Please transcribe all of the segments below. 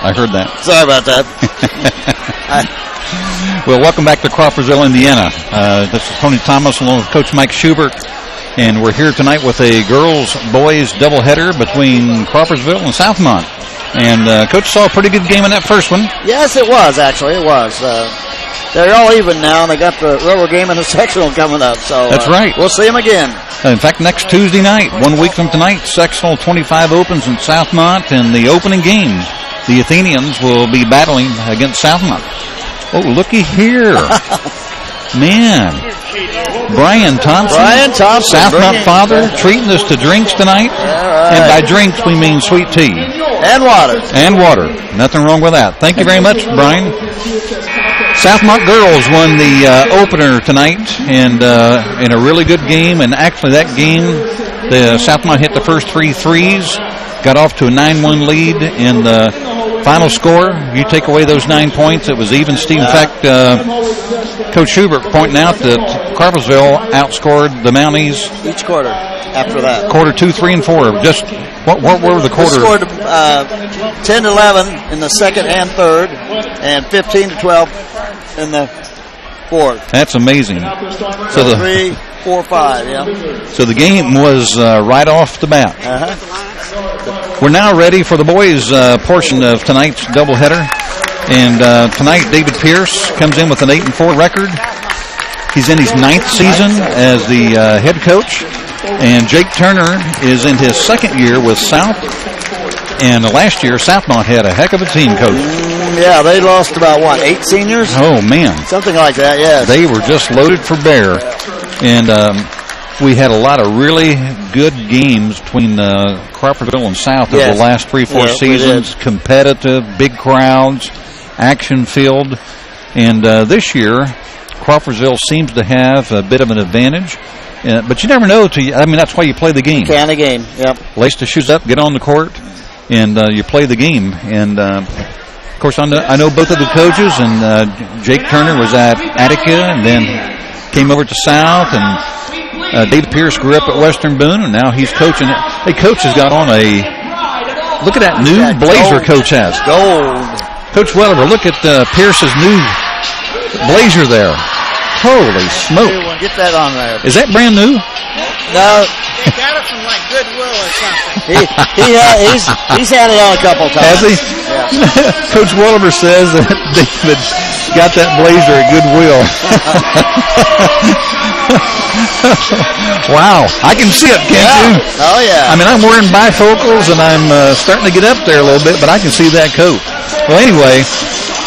I heard that. Sorry about that. Well, welcome back to Crawfordsville, Indiana. This is Tony Thomas along with Coach Mike Schubert, and we're here tonight with a girls-boys doubleheader between Crawfordsville and Southmont. And Coach saw a pretty good game in that first one. Yes, it was, actually. It was. They're all even now, and they got the rubber game in the sectional coming up. So that's right. We'll see them again. In fact, next Tuesday night, 1 week from tonight, sectional 25 opens in Southmont, and the opening game, the Athenians will be battling against Southmont. Oh, looky here. Man. Brian Thompson. Southmont father, treating us to drinks tonight. Right. And by drinks, we mean sweet tea. And water. And water. Nothing wrong with that. Thank you very much, Brian. Southmont girls won the opener tonight, and in a really good game. And actually, that game, the Southmont hit the first 3 threes, got off to a 9-1 lead in the final score. You take away those 9 points, it was even. Steve, in fact, Coach Schubert pointing out that Crawfordsville outscored the Mounties each quarter after that. Quarter 2, 3, and 4. Just what were the quarters? We scored 10-11 in the second and third, and 15-12 in the fourth. That's amazing. So the 3, 4, 5. Yeah. So the game was right off the bat. We're now ready for the boys' portion of tonight's doubleheader. And tonight, David Pierce comes in with an 8-4 record. He's in his 9th season as the head coach. And Jake Turner is in his 2nd year with South. And last year, Southmont had a heck of a team, Coach. Yeah, they lost about, 8 seniors? Oh, man. Something like that, yes. They were just loaded for bear. And we had a lot of really good games between Crawfordsville and South over the last 3-4 seasons. Competitive, big crowds, action-filled. And this year, Crawfordsville seems to have a bit of an advantage. But you never know. That's why you play the game. Can a game, yep. Lace the shoes up, get on the court, and you play the game. And, of course, I know both of the coaches. And Jake Turner was at Attica and then came over to South. And David Pierce grew up at Western Boone, and now he's coaching. Hey, Coach has got on look at that new blazer Coach has. Gold. Coach Welliver, look at Pierce's new blazer there. Holy smoke. Get that on there. Is that brand new? No. He got it from Goodwill or something. He's had it on a couple times. Has he? Yeah. Coach Welliver says that David got that blazer at Goodwill. Wow. I can see it, can't you? Oh, yeah. I'm wearing bifocals, and I'm starting to get up there a little bit, but I can see that coat. Well, anyway,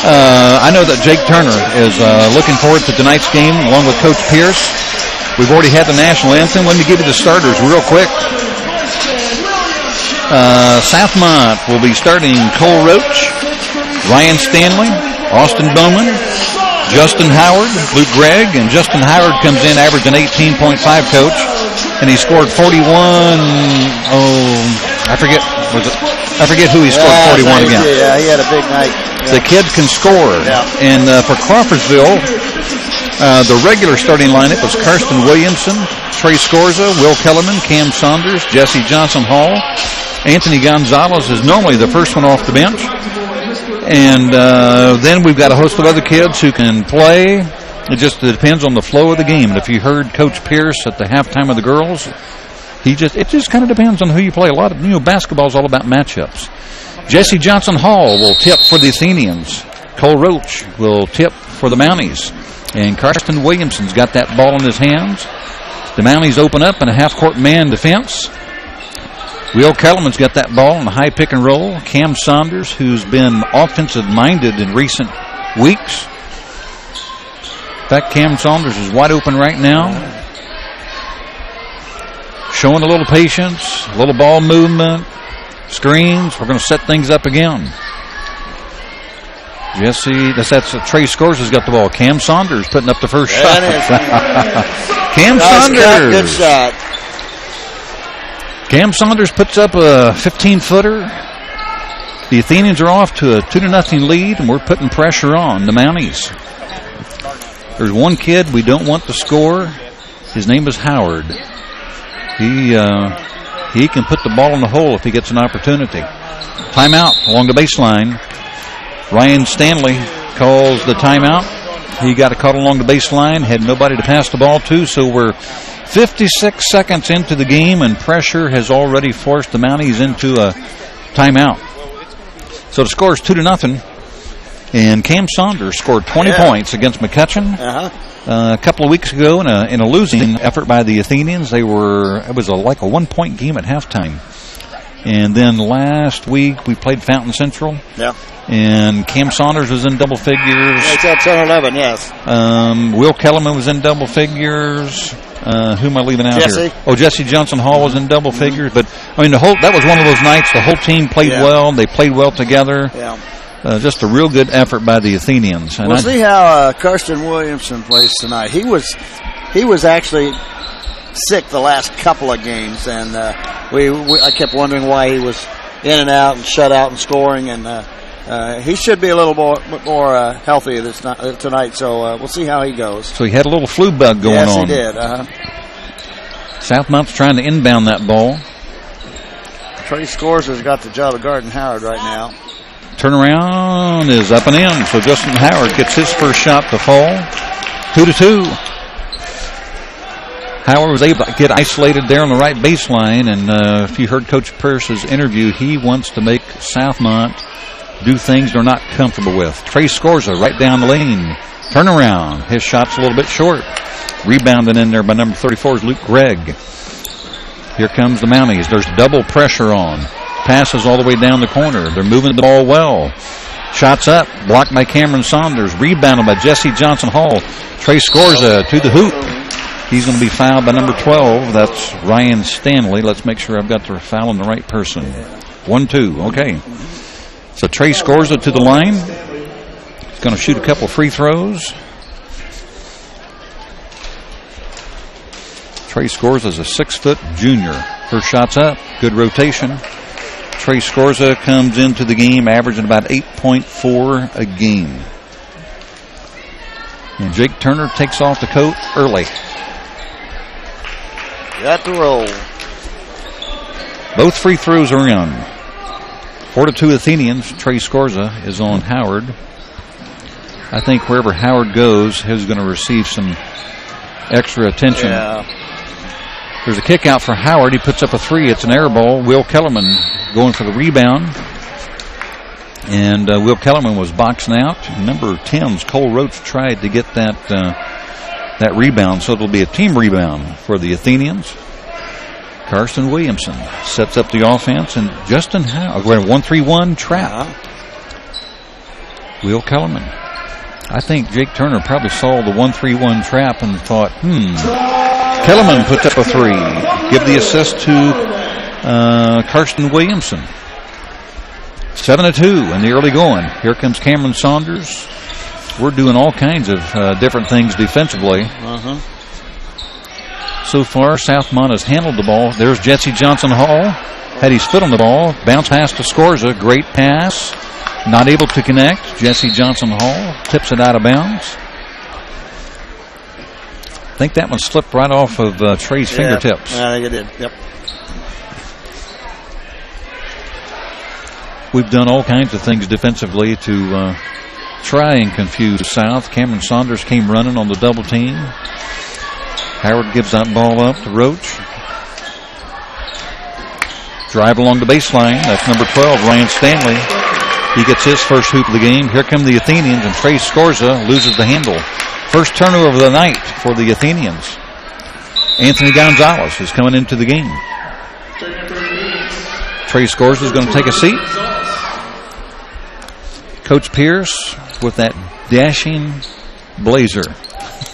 I know that Jake Turner is looking forward to tonight's game along with Coach Pierce. We've already had the national anthem. Let me give you the starters real quick. Southmont will be starting Cole Roach, Ryan Stanley, Austin Bowman, Justin Howard, Luke Gregg, and Justin Howard comes in averaging 18.5, Coach, and he scored 41. I forget who he scored 41 against. Yeah, he had a big night. Yeah. The kid can score. Yeah. And for Crawfordsville, the regular starting lineup was Karsten Williamson, Trey Scorza, Will Kellerman, Cam Saunders, Jesse Johnson Hall. Anthony Gonzalez is normally the first one off the bench. And then we've got a host of other kids who can play. It just depends on the flow of the game. And if you heard Coach Pierce at the halftime of the girls, it just kind of depends on who you play. A lot of basketball is all about matchups. Jesse Johnson Hall will tip for the Athenians. Cole Roach will tip for the Mounties. And Karsten Williamson's got that ball in his hands. The Mounties open up in a half-court man defense. Will Kellerman's got that ball in a high pick and roll. Cam Saunders, who's been offensive-minded in recent weeks. In fact, Cam Saunders is wide open right now. Showing a little patience, a little ball movement, screens. We're going to set things up again. Jesse, that's Trey Scores has got the ball. Cam Saunders putting up the first shot. Cam Saunders. Good shot. Cam Saunders puts up a 15-footer. The Athenians are off to a 2-0 lead, and we're putting pressure on the Mounties. There's one kid we don't want to score. His name is Howard. He can put the ball in the hole if he gets an opportunity. Timeout along the baseline. Ryan Stanley calls the timeout. He got a call along the baseline, had nobody to pass the ball to, so we're 56 seconds into the game, and pressure has already forced the Mounties into a timeout. So the score is 2-0, and Cam Saunders scored 20 points against McCutcheon. A couple of weeks ago in a losing effort by the Athenians. It was like a 1-point game at halftime. And then last week we played Fountain Central. Yeah. And Cam Saunders was in double figures. It's at 10-11, yes. Will Kellerman was in double figures. Who am I leaving out here? Oh, Jesse Johnson Hall was in double figures. But, I mean, that was one of those nights the whole team played well. They played well together. Yeah. Just a real good effort by the Athenians. And we'll see how Karsten Williamson plays tonight. He was actually sick the last couple of games, and I kept wondering why he was in and out and shut out and scoring, and he should be a little more healthy tonight, so we'll see how he goes. So he had a little flu bug going on. Yes, he did. Southmont's trying to inbound that ball. Trey Scores has got the job of guarding Howard right now. Turnaround is up and in, so Justin Howard gets his first shot to fall. 2-2. Howard was able to get isolated there on the right baseline, and if you heard Coach Pierce's interview, he wants to make Southmont do things they're not comfortable with. Trey Scorza right down the lane. Turnaround. His shot's a little bit short. Rebounded in there by number 34 is Luke Gregg. Here comes the Mounties. There's double pressure on. Passes all the way down the corner. They're moving the ball well. Shots up. Blocked by Cameron Saunders. Rebounded by Jesse Johnson Hall. Trey Scorza to the hoop. He's going to be fouled by number 12. That's Ryan Stanley. Let's make sure I've got the foul on the right person. 1-2. Okay. So Trey Scorza to the line. He's going to shoot a couple free throws. Trey Scorza is a 6-foot junior. First shot's up. Good rotation. Trey Scorza comes into the game averaging about 8.4 a game. And Jake Turner takes off the coat early. Got the roll. Both free throws are in. 4-2 Athenians. Trey Scorza is on Howard. I think wherever Howard goes, he's going to receive some extra attention. Yeah. There's a kick out for Howard. He puts up a three. It's an air ball. Will Kellerman going for the rebound. And Will Kellerman was boxing out. Number 10's Cole Roach tried to get that rebound, so it'll be a team rebound for the Athenians. Karsten Williamson sets up the offense, and Justin Howard, 1-3-1 trap. Will Kellerman. I think Jake Turner probably saw the 1-3-1 trap and thought, Kellerman puts up a three. Give the assist to Karsten Williamson. 7-2 in the early going. Here comes Cameron Saunders. We're doing all kinds of different things defensively. So far, Southmont has handled the ball. There's Jesse Johnson Hall. Had his foot on the ball. Bounce pass to Scorza. Great pass. Not able to connect. Jesse Johnson Hall tips it out of bounds. I think that one slipped right off of Trey's fingertips. I think it did. Yep. We've done all kinds of things defensively to try and confuse South. Cameron Saunders came running on the double team. Howard gives that ball up to Roach. Drive along the baseline. That's number 12, Ryan Stanley. He gets his first hoop of the game. Here come the Athenians, and Trey Scorza loses the handle. First turnover of the night for the Athenians. Anthony Gonzalez is coming into the game. Trey Scorza is going to take a seat. Coach Pierce with that dashing blazer.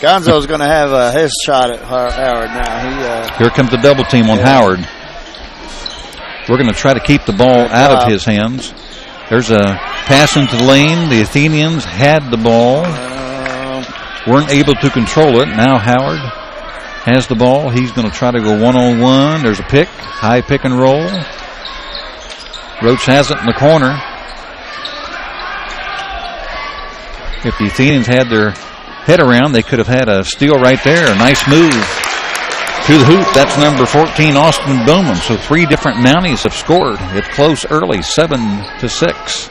Gonzo's going to have his shot at Howard now. Here comes the double team on Howard. We're going to try to keep the ball out of his hands. There's a pass into the lane. The Athenians had the ball. Weren't able to control it. Now Howard has the ball. He's going to try to go one-on-one. There's a pick. High pick and roll. Roach has it in the corner. If the Athenians had their head around, they could have had a steal right there. A nice move. To the hoop, that's number 14, Austin Bowman. So 3 different Mounties have scored. It's close early, 7-6.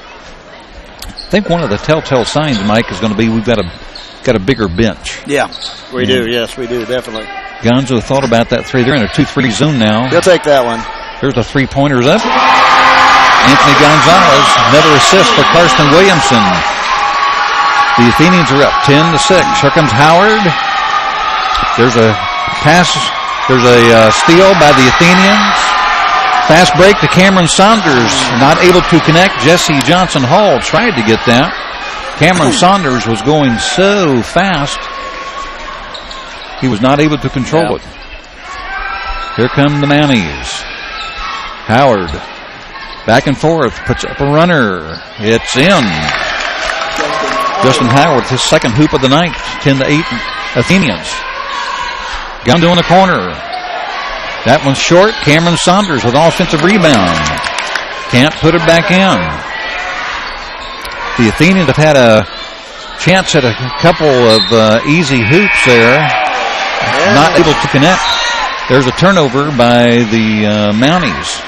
I think one of the telltale signs, Mike, is going to be we've got a bigger bench. Yeah, we do. Yes, we do, definitely. Gonzo thought about that 3. They're in a 2-3 zone now. He'll take that one. There's the 3-pointers up. Anthony Gonzalez, another assist for Karsten Williamson. The Athenians are up 10-6. Here comes Howard. There's a pass. There's a steal by the Athenians. Fast break to Cameron Saunders. Not able to connect. Jesse Johnson Hall tried to get that. Cameron Saunders was going so fast, he was not able to control it. Here come the Mounties. Howard, back and forth, puts up a runner. It's in. Justin Howard, his second hoop of the night. 10-8 Athenians. Gonzo in the corner. That one's short. Cameron Saunders with offensive rebound. Can't put it back in. The Athenians have had a chance at a couple of easy hoops there. Not able to connect. There's a turnover by the Mounties.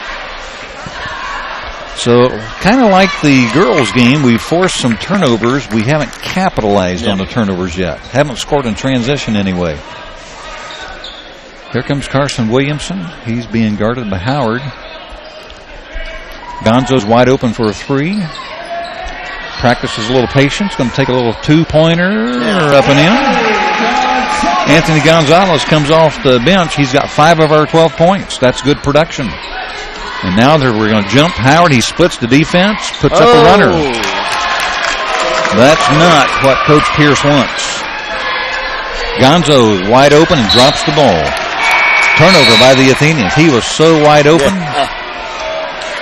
So kind of like the girls' game, we forced some turnovers. We haven't capitalized on the turnovers yet. Haven't scored in transition anyway. Here comes Carson Williamson. He's being guarded by Howard. Gonzo's wide open for a 3. Practices a little patience. Going to take a little 2-pointer up and in. Anthony Gonzalez comes off the bench. He's got 5 of our 12 points. That's good production. And now we're going to jump Howard. He splits the defense, puts up a runner. That's not what Coach Pierce wants. Gonzo is wide open and drops the ball. Turnover by the Athenians. He was so wide open.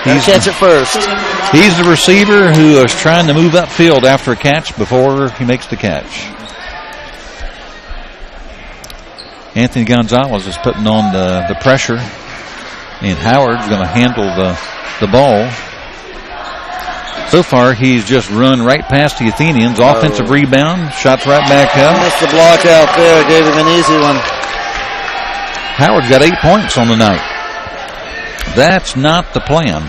He's catch it first. He's the receiver who is trying to move upfield after a catch before he makes the catch. Anthony Gonzalez is putting on the pressure, and Howard's going to handle the ball. So far, he's just run right past the Athenians. Offensive rebound, shots right back up. Missed the block out there, gave him an easy one. Howard's got 8 points on the night. That's not the plan.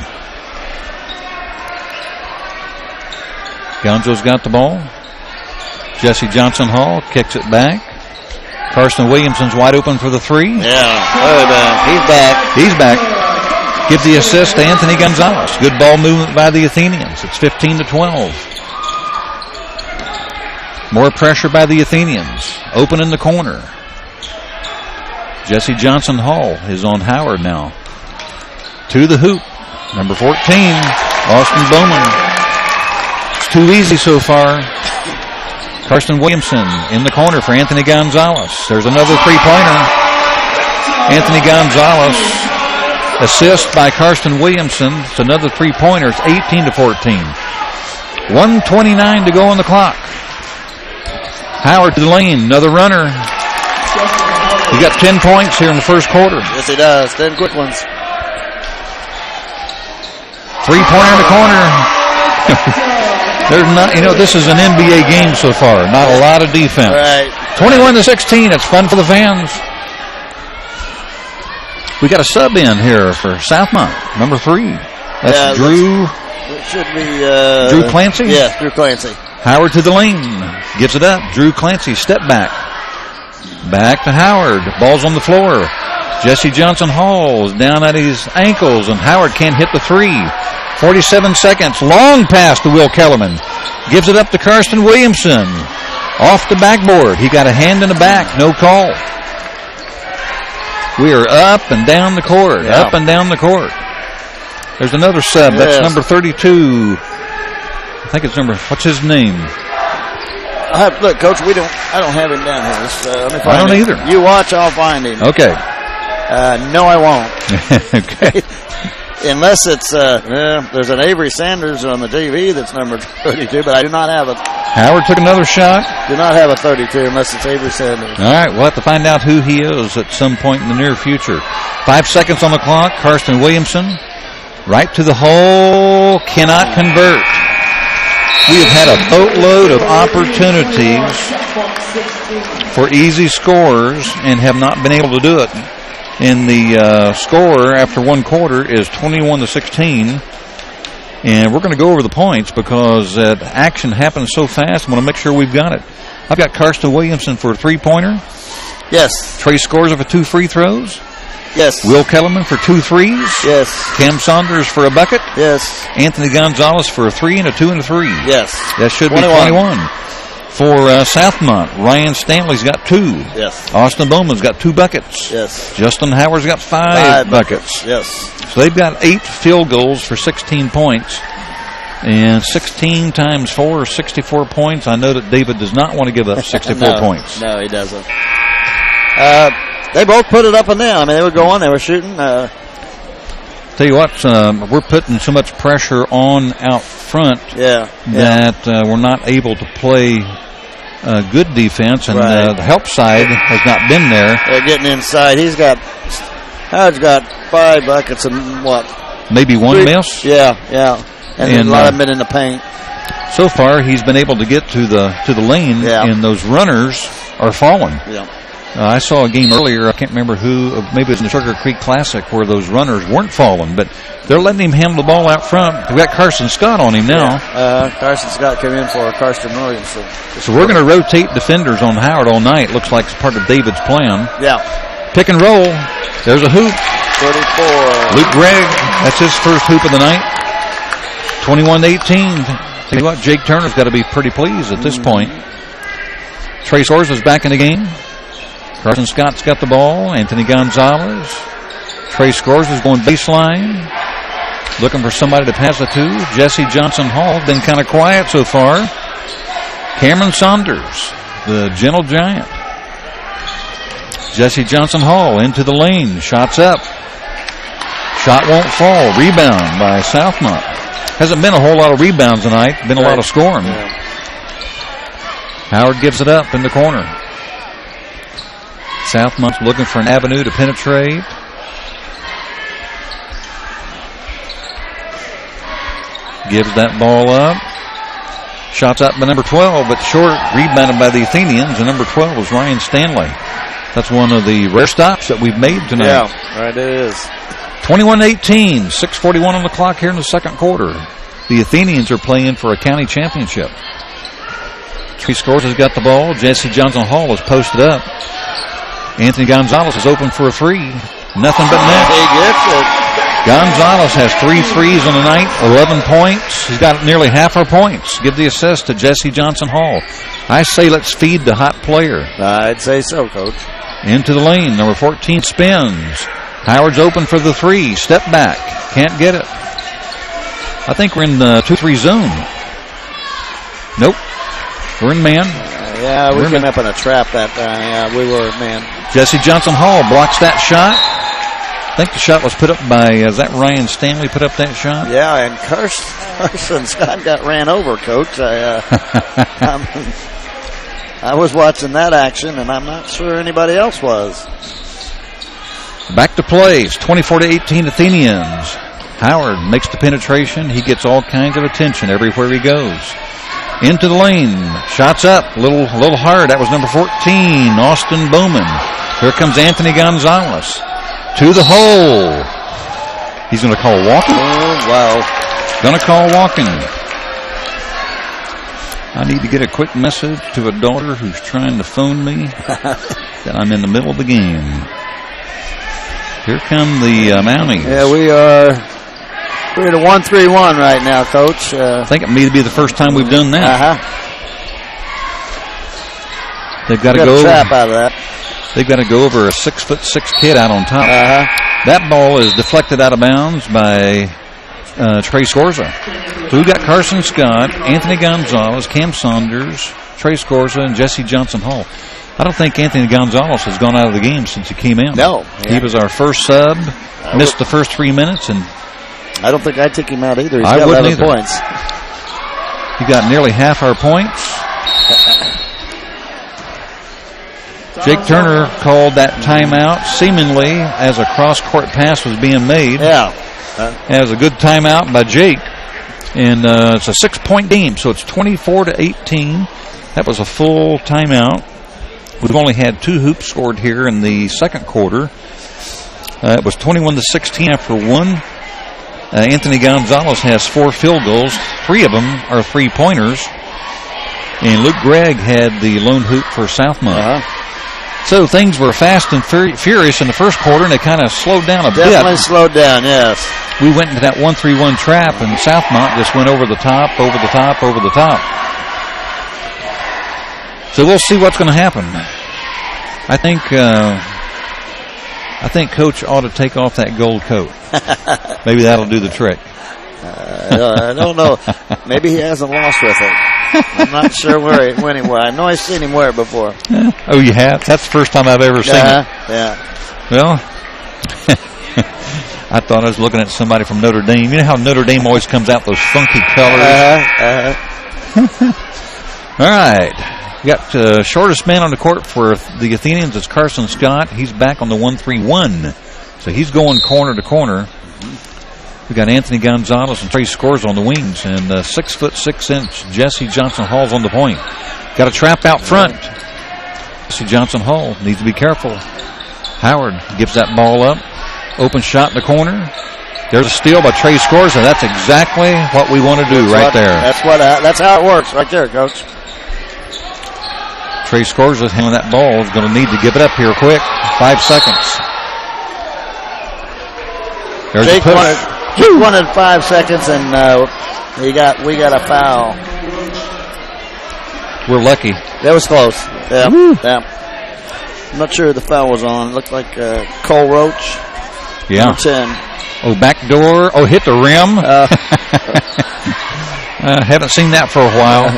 Gonzo's got the ball. Jesse Johnson Hall kicks it back. Carson Williamson's wide open for the 3. Yeah, he's back. He's back. Give the assist to Anthony Gonzalez. Good ball movement by the Athenians. It's 15-12. More pressure by the Athenians. Open in the corner. Jesse Johnson Hall is on Howard now. To the hoop. Number 14, Austin Bowman. It's too easy so far. Carson Williamson in the corner for Anthony Gonzalez. There's another 3-pointer. Anthony Gonzalez. Assist by Carson Williamson. It's another 3-pointer. It's 18-14. 1:29 to go on the clock. Howard to the lane. Another runner. He got 10 points here in the first quarter. Yes, he does. 10 quick ones. 3-pointer in the corner. There's not, this is an NBA game so far. Not a lot of defense. Right. 21-16. It's fun for the fans. We got a sub in here for Southmont, number 3. That's Drew. It should be Drew Clancy. Yeah, Drew Clancy. Howard to the lane, gives it up. Drew Clancy step back. Back to Howard. Ball's on the floor. Jesse Johnson Hall is down at his ankles, and Howard can't hit the 3. 47 seconds. Long pass to Will Kellerman. Gives it up to Karsten Williamson. Off the backboard. He got a hand in the back. No call. We are up and down the court. Yeah. Up and down the court. There's another sub. That's number 32. I think it's what's his name? Look, Coach, I don't have him down here. So let me find I don't him. either. You watch, I'll find him. Okay. No, I won't. Okay. Unless it's, there's an Avery Sanders on the TV that's number 32, but I do not have it. Howard took another shot. Do not have a 32 unless it's Avery Sanders. All right, we'll have to find out who he is at some point in the near future. 5 seconds on the clock. Karsten Williamson. Right to the hole. Cannot convert. We have had a boatload of opportunities for easy scores and have not been able to do it. And the score after one quarter is 21-16. And we're going to go over the points because action happens so fast. I want to make sure we've got it. I've got Karsten Williamson for a three-pointer. Yes. Trey Scorza for 2 free throws. Yes. Will Kellerman for 2 threes. Yes. Cam Saunders for a bucket. Yes. Anthony Gonzalez for a 3 and a 2 and a 3. Yes. That should 21. Be 21. For Southmont, Ryan Stanley's got 2. Yes. Austin Bowman's got 2 buckets. Yes. Justin Howard's got 5 buckets. Yes. So they've got 8 field goals for 16 points. And 16 times 4 is 64 points. I know that David does not want to give up 64 points. No, he doesn't. They both put it up and down. I mean, they were going, they were shooting. Tell you what, we're putting so much pressure on out front that we're not able to play good defense, and the help side has not been there. They're getting inside. Howard's got 5 buckets and what? Maybe 1 miss? Yeah. And a lot of them been in the paint. So far, he's been able to get to the lane, and those runners are falling. Yeah. I saw a game earlier, I can't remember who, maybe it was in the Sugar Creek Classic, where those runners weren't falling, but they're letting him handle the ball out front. We've got Carson Scott on him now. Yeah. Carson Scott came in for Karsten Williamson. So we're going to rotate defenders on Howard all night. Looks like it's part of David's plan. Yeah. Pick and roll. There's a hoop. 34. Luke Gregg, that's his first hoop of the night. 21-18. Tell you what, Jake Turner's got to be pretty pleased at this point. Trey Scorza's back in the game. Carson Scott's got the ball. Anthony Gonzalez. Trey Scorza's going baseline. Looking for somebody to pass it to. Jesse Johnson Hall, been kind of quiet so far. Cameron Saunders, the gentle giant. Jesse Johnson Hall into the lane. Shots up. Shot won't fall. Rebound by Southmont. Hasn't been a whole lot of rebounds tonight. Been a lot of scoring. Yeah. Howard gives it up in the corner. Southmont's looking for an avenue to penetrate. Gives that ball up. Shots up by number 12, but short. Rebounded by the Athenians, and number 12 was Ryan Stanley. That's one of the rare stops that we've made tonight. Yeah, right it is. 21-18, 6:41 on the clock here in the second quarter. The Athenians are playing for a county championship. Trey Scorza's got the ball. Jesse Johnson Hall is posted up. Anthony Gonzalez is open for a 3. Nothing but net. He gets it. Gonzalez has 3 threes on the night, 11 points. He's got nearly half our points. Give the assist to Jesse Johnson Hall. I say let's feed the hot player. I'd say so, Coach. Into the lane. Number 14 spins. Howard's open for the 3. Step back. Can't get it. I think we're in the 2-3 zone. Nope. We're in man. Yeah, we came up in a trap that time. Yeah, we were man. Jesse Johnson Hall blocks that shot. I think the shot was put up by, is that Ryan Stanley put up that shot? Yeah, and Carson Scott got ran over, Coach. I was watching that action, and I'm not sure anybody else was. Back to plays, 24-18 Athenians. Howard makes the penetration. He gets all kinds of attention everywhere he goes. Into the lane. Shots up. A little hard. That was number 14, Austin Bowman. Here comes Anthony Gonzalez. To the hole. He's going to call walking. Oh, wow. Going to call walking. I need to get a quick message to a daughter who's trying to phone me that I'm in the middle of the game. Here come the Mounties. Yeah, we're at a 1-3-1 right now, Coach. I think it may be the first time we've done that. They've got to go trap out of that. They've got to go over a 6'6" kid out on top. That ball is deflected out of bounds by Trey Scorza. So we've got Carson Scott, Anthony Gonzalez, Cam Saunders, Trey Scorza, and Jesse Johnson Hall. I don't think Anthony Gonzalez has gone out of the game since he came in. No. He was our first sub, missed the first 3 minutes, and I don't think I'd take him out either. He's got 11 points. He got nearly half our points. Jake Turner called that timeout seemingly as a cross-court pass was being made. Yeah. As a good timeout by Jake. And it's a 6-point game, so it's 24-18. That was a full timeout. We've only had 2 hoops scored here in the second quarter. It was 21-16 after one. Anthony Gonzalez has 4 field goals. 3 of them are 3-pointers. And Luke Gregg had the lone hoop for Southmont. So things were fast and furious in the first quarter, and they kind of slowed down a bit. Definitely slowed down, yes. We went into that 1-3-1 trap, and Southmont just went over the top, over the top, over the top. So we'll see what's going to happen. I think Coach ought to take off that gold coat. Maybe that'll do the trick. I don't know. Maybe he hasn't lost with it. I'm not sure where he went anywhere. I know I've seen him wear it before. Oh, you have? That's the first time I've ever seen it. Yeah. Well, I thought I was looking at somebody from Notre Dame. You know how Notre Dame always comes out those funky colors? All right. We got shortest man on the court for the Athenians. It's Carson Scott. He's back on the 1-3-1. So he's going corner to corner. We got Anthony Gonzalez and Trey Scores on the wings, and 6'6" Jesse Johnson Hall's on the point. Got a trap out front. Jesse Johnson Hall needs to be careful. Howard gives that ball up. Open shot in the corner. There's a steal by Trey Scores, and that's exactly what we want to do there. That's how it works right there, Coach. Trey Scores is handling that ball. Is going to need to give it up here quick. 5 seconds. There's Jake a push. wanted 5 seconds, and we got a foul. We're lucky. That was close. Yeah. I'm not sure who the foul was on. It looked like Cole Roach. Yeah. Number 10. Oh, back door. Oh, hit the rim. Haven't seen that for a while.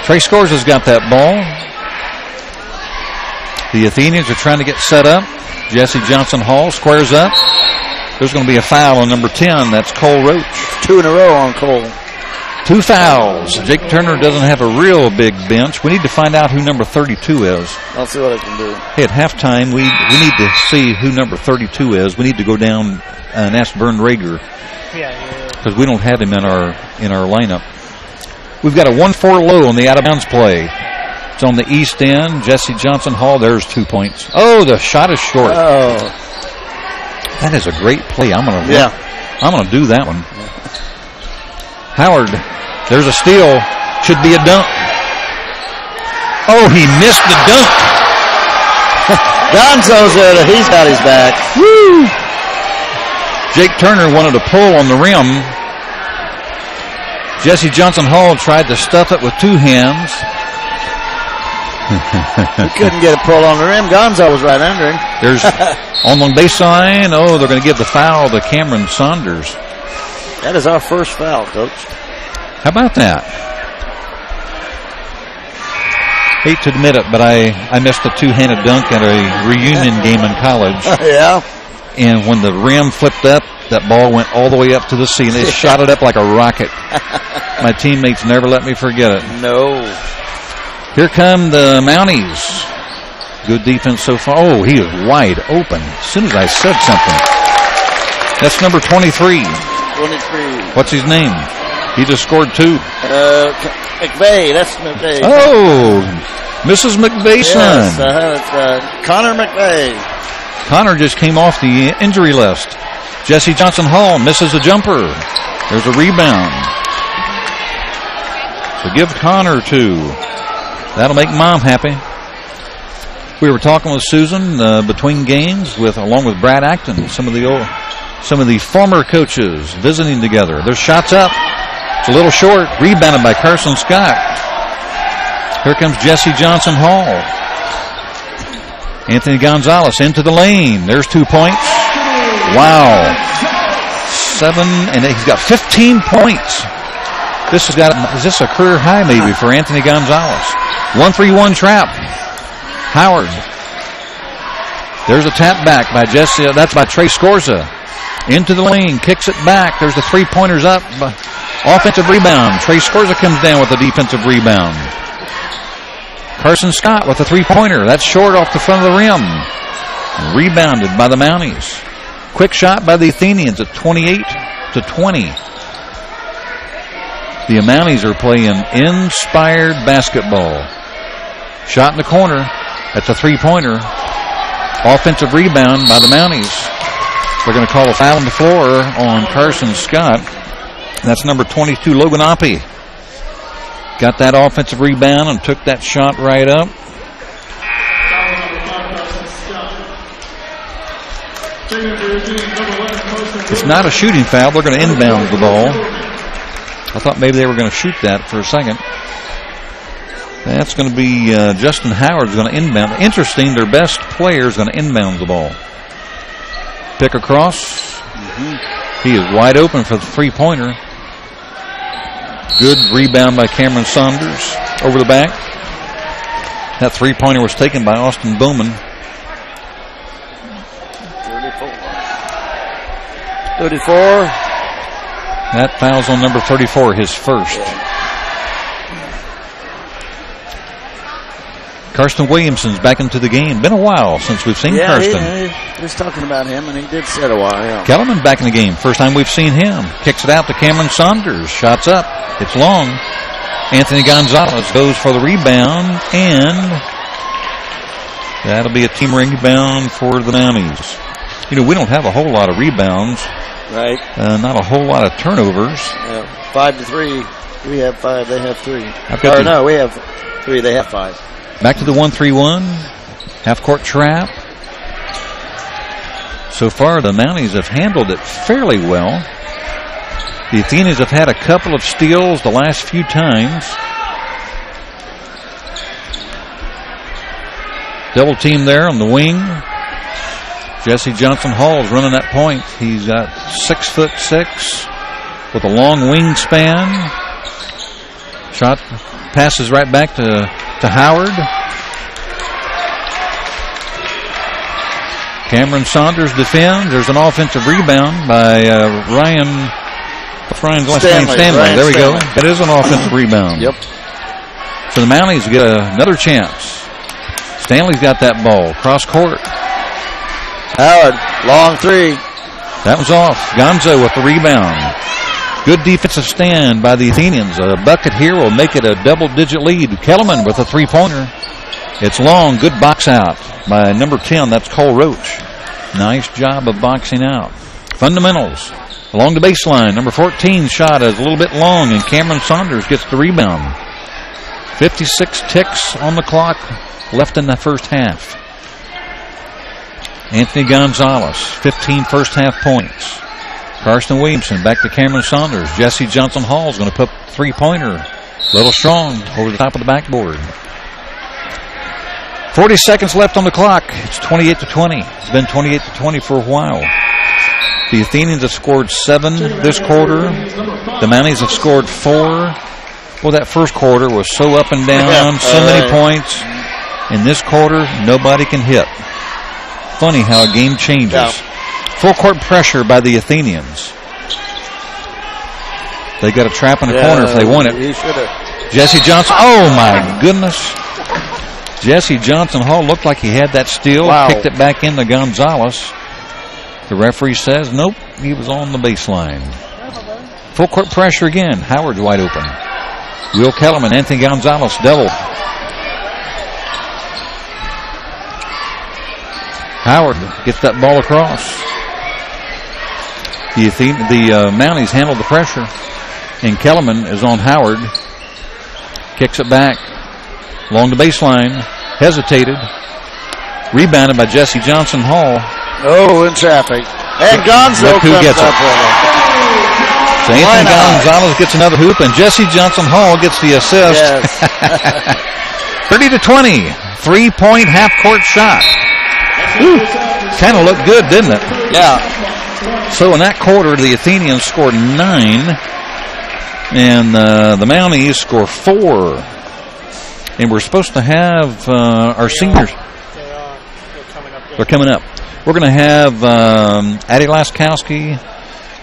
Trey Scores has got that ball. The Athenians are trying to get set up. Jesse Johnson Hall squares up. There's going to be a foul on number 10. That's Cole Roach. 2 in a row on Cole. 2 fouls. Jake Turner doesn't have a real big bench. We need to find out who number 32 is. I'll see what I can do. Hey, at halftime, we need to see who number 32 is. We need to go down and ask Vern Rager. Because we don't have him in our lineup. We've got a 1-4 low on the out-of-bounds play. It's on the east end. Jesse Johnson Hall, there's 2 points. Oh, the shot is short. Oh. That is a great play. I'm gonna do that one. Howard, there's a steal. Should be a dunk. Oh, he missed the dunk. Gonzo's there. He's got his back. Woo! Jake Turner wanted to pull on the rim. Jesse Johnson Hall tried to stuff it with 2 hands. He couldn't get a pull on the rim. Gonzo was right under him. There's on the baseline. Oh, they're going to give the foul to Cameron Saunders. That is our first foul, Coach. How about that? Hate to admit it, but I missed a 2-handed dunk at a reunion game in college. Yeah. And when the rim flipped up, that ball went all the way up to the ceiling. They shot it up like a rocket. My teammates never let me forget it. No. Here come the Mounties. Good defense so far. Oh, he is wide open as soon as I said something. That's number 23. 23. What's his name? He just scored 2. McVeigh. That's McVeigh. Oh, Mrs. McVeigh's son. Yes, it's Connor McVeigh. Connor just came off the injury list. Jesse Johnson Hall misses a jumper. There's a rebound. So give Connor 2. That'll make Mom happy. We were talking with Susan between games, along with Brad Acton, some of the former coaches visiting together. There's shots up. It's a little short. Rebounded by Carson Scott. Here comes Jesse Johnson Hall. Anthony Gonzalez into the lane. There's 2 points. Wow. 7, and he's got 15 points. Is this a career high maybe for Anthony Gonzalez? 1-3-1 trap. Howard. There's a tap back by Jesse. That's by Trey Scorza. Into the lane. Kicks it back. There's the 3-pointers up. Offensive rebound. Trey Scorza comes down with a defensive rebound. Carson Scott with a 3-pointer. That's short off the front of the rim. Rebounded by the Mounties. Quick shot by the Athenians at 28-20. The Mounties are playing inspired basketball. Shot in the corner. That's a 3-pointer. Offensive rebound by the Mounties. They're going to call a foul on the floor on Carson Scott. That's number 22, Logan Oppie. Got that offensive rebound and took that shot right up. It's not a shooting foul. They're going to inbound the ball. I thought maybe they were going to shoot that for a second. That's going to be Justin Howard's going to inbound. Interesting, their best player is going to inbound the ball. Pick across. He is wide open for the three-pointer. Good rebound by Cameron Saunders over the back. That three-pointer was taken by Austin Bowman. 34. That foul's on number 34, his first. Karsten Williamson's back into the game. Been a while since we've seen Karsten. He was talking about him, and he did say a while. Yeah. Kellerman back in the game. First time we've seen him. Kicks it out to Cameron Saunders. Shots up. It's long. Anthony Gonzalez goes for the rebound, and that'll be a team rebound for the Mounties. You know, we don't have a whole lot of rebounds. Right. Not a whole lot of turnovers. 5-3. We have 5. They have 3. No, we have 3. They have 5. Back to the 1-3-1. Half-court trap. So far, the Mounties have handled it fairly well. The Athenians have had a couple of steals the last few times. Double team there on the wing. Jesse Johnson Hall is running that point. He's got 6'6" with a long wingspan. Shot passes right back to Howard. Cameron Saunders defends. There's an offensive rebound by Ryan's last name? Stanley. There we go. That is an offensive rebound. Yep. So the Mounties get another chance. Stanley's got that ball. Cross court. Howard, long three. That was off. Gonzo with the rebound. Good defensive stand by the Athenians. A bucket here will make it a double-digit lead. Kellerman with a three-pointer. It's long. Good box out by number 10. That's Cole Roach. Nice job of boxing out. Fundamentals. Along the baseline. Number 14 shot is a little bit long, and Cameron Saunders gets the rebound. 56 ticks on the clock left in the first half. Anthony Gonzalez, 15 first half points. Karsten Williamson back to Cameron Saunders. Jesse Johnson Hall is going to put three-pointer. A little strong over the top of the backboard. 40 seconds left on the clock. It's 28-20. It's been 28-20 for a while. The Athenians have scored 7 this quarter. The Mounties have scored 4. Well, that first quarter was so up and down, so many points. In this quarter, nobody can hit. Funny how a game changes. Yeah. Full court pressure by the Athenians. They got a trap in the corner if they want it. Jesse Johnson. Oh, my goodness. Jesse Johnson Hall looked like he had that steal. Wow. Kicked it back into Gonzalez. The referee says, nope, he was on the baseline. Full court pressure again. Howard's wide open. Will Kellerman, Anthony Gonzalez double. Howard gets that ball across. The Mounties handle the pressure. And Kellerman is on Howard. Kicks it back. Along the baseline. Hesitated. Rebounded by Jesse Johnson Hall. Oh, in traffic. And Gonzo comes gets up it. with it. So Anthony Gonzalez gets another hoop, and Jesse Johnson Hall gets the assist. Yes. 30-20. 3-point half-court shot. Kind of looked good, didn't it? Yeah. So in that quarter, the Athenians scored 9, and the Mounties score 4. And we're supposed to have our seniors. They're coming up. We're going to have Addie Laskowski,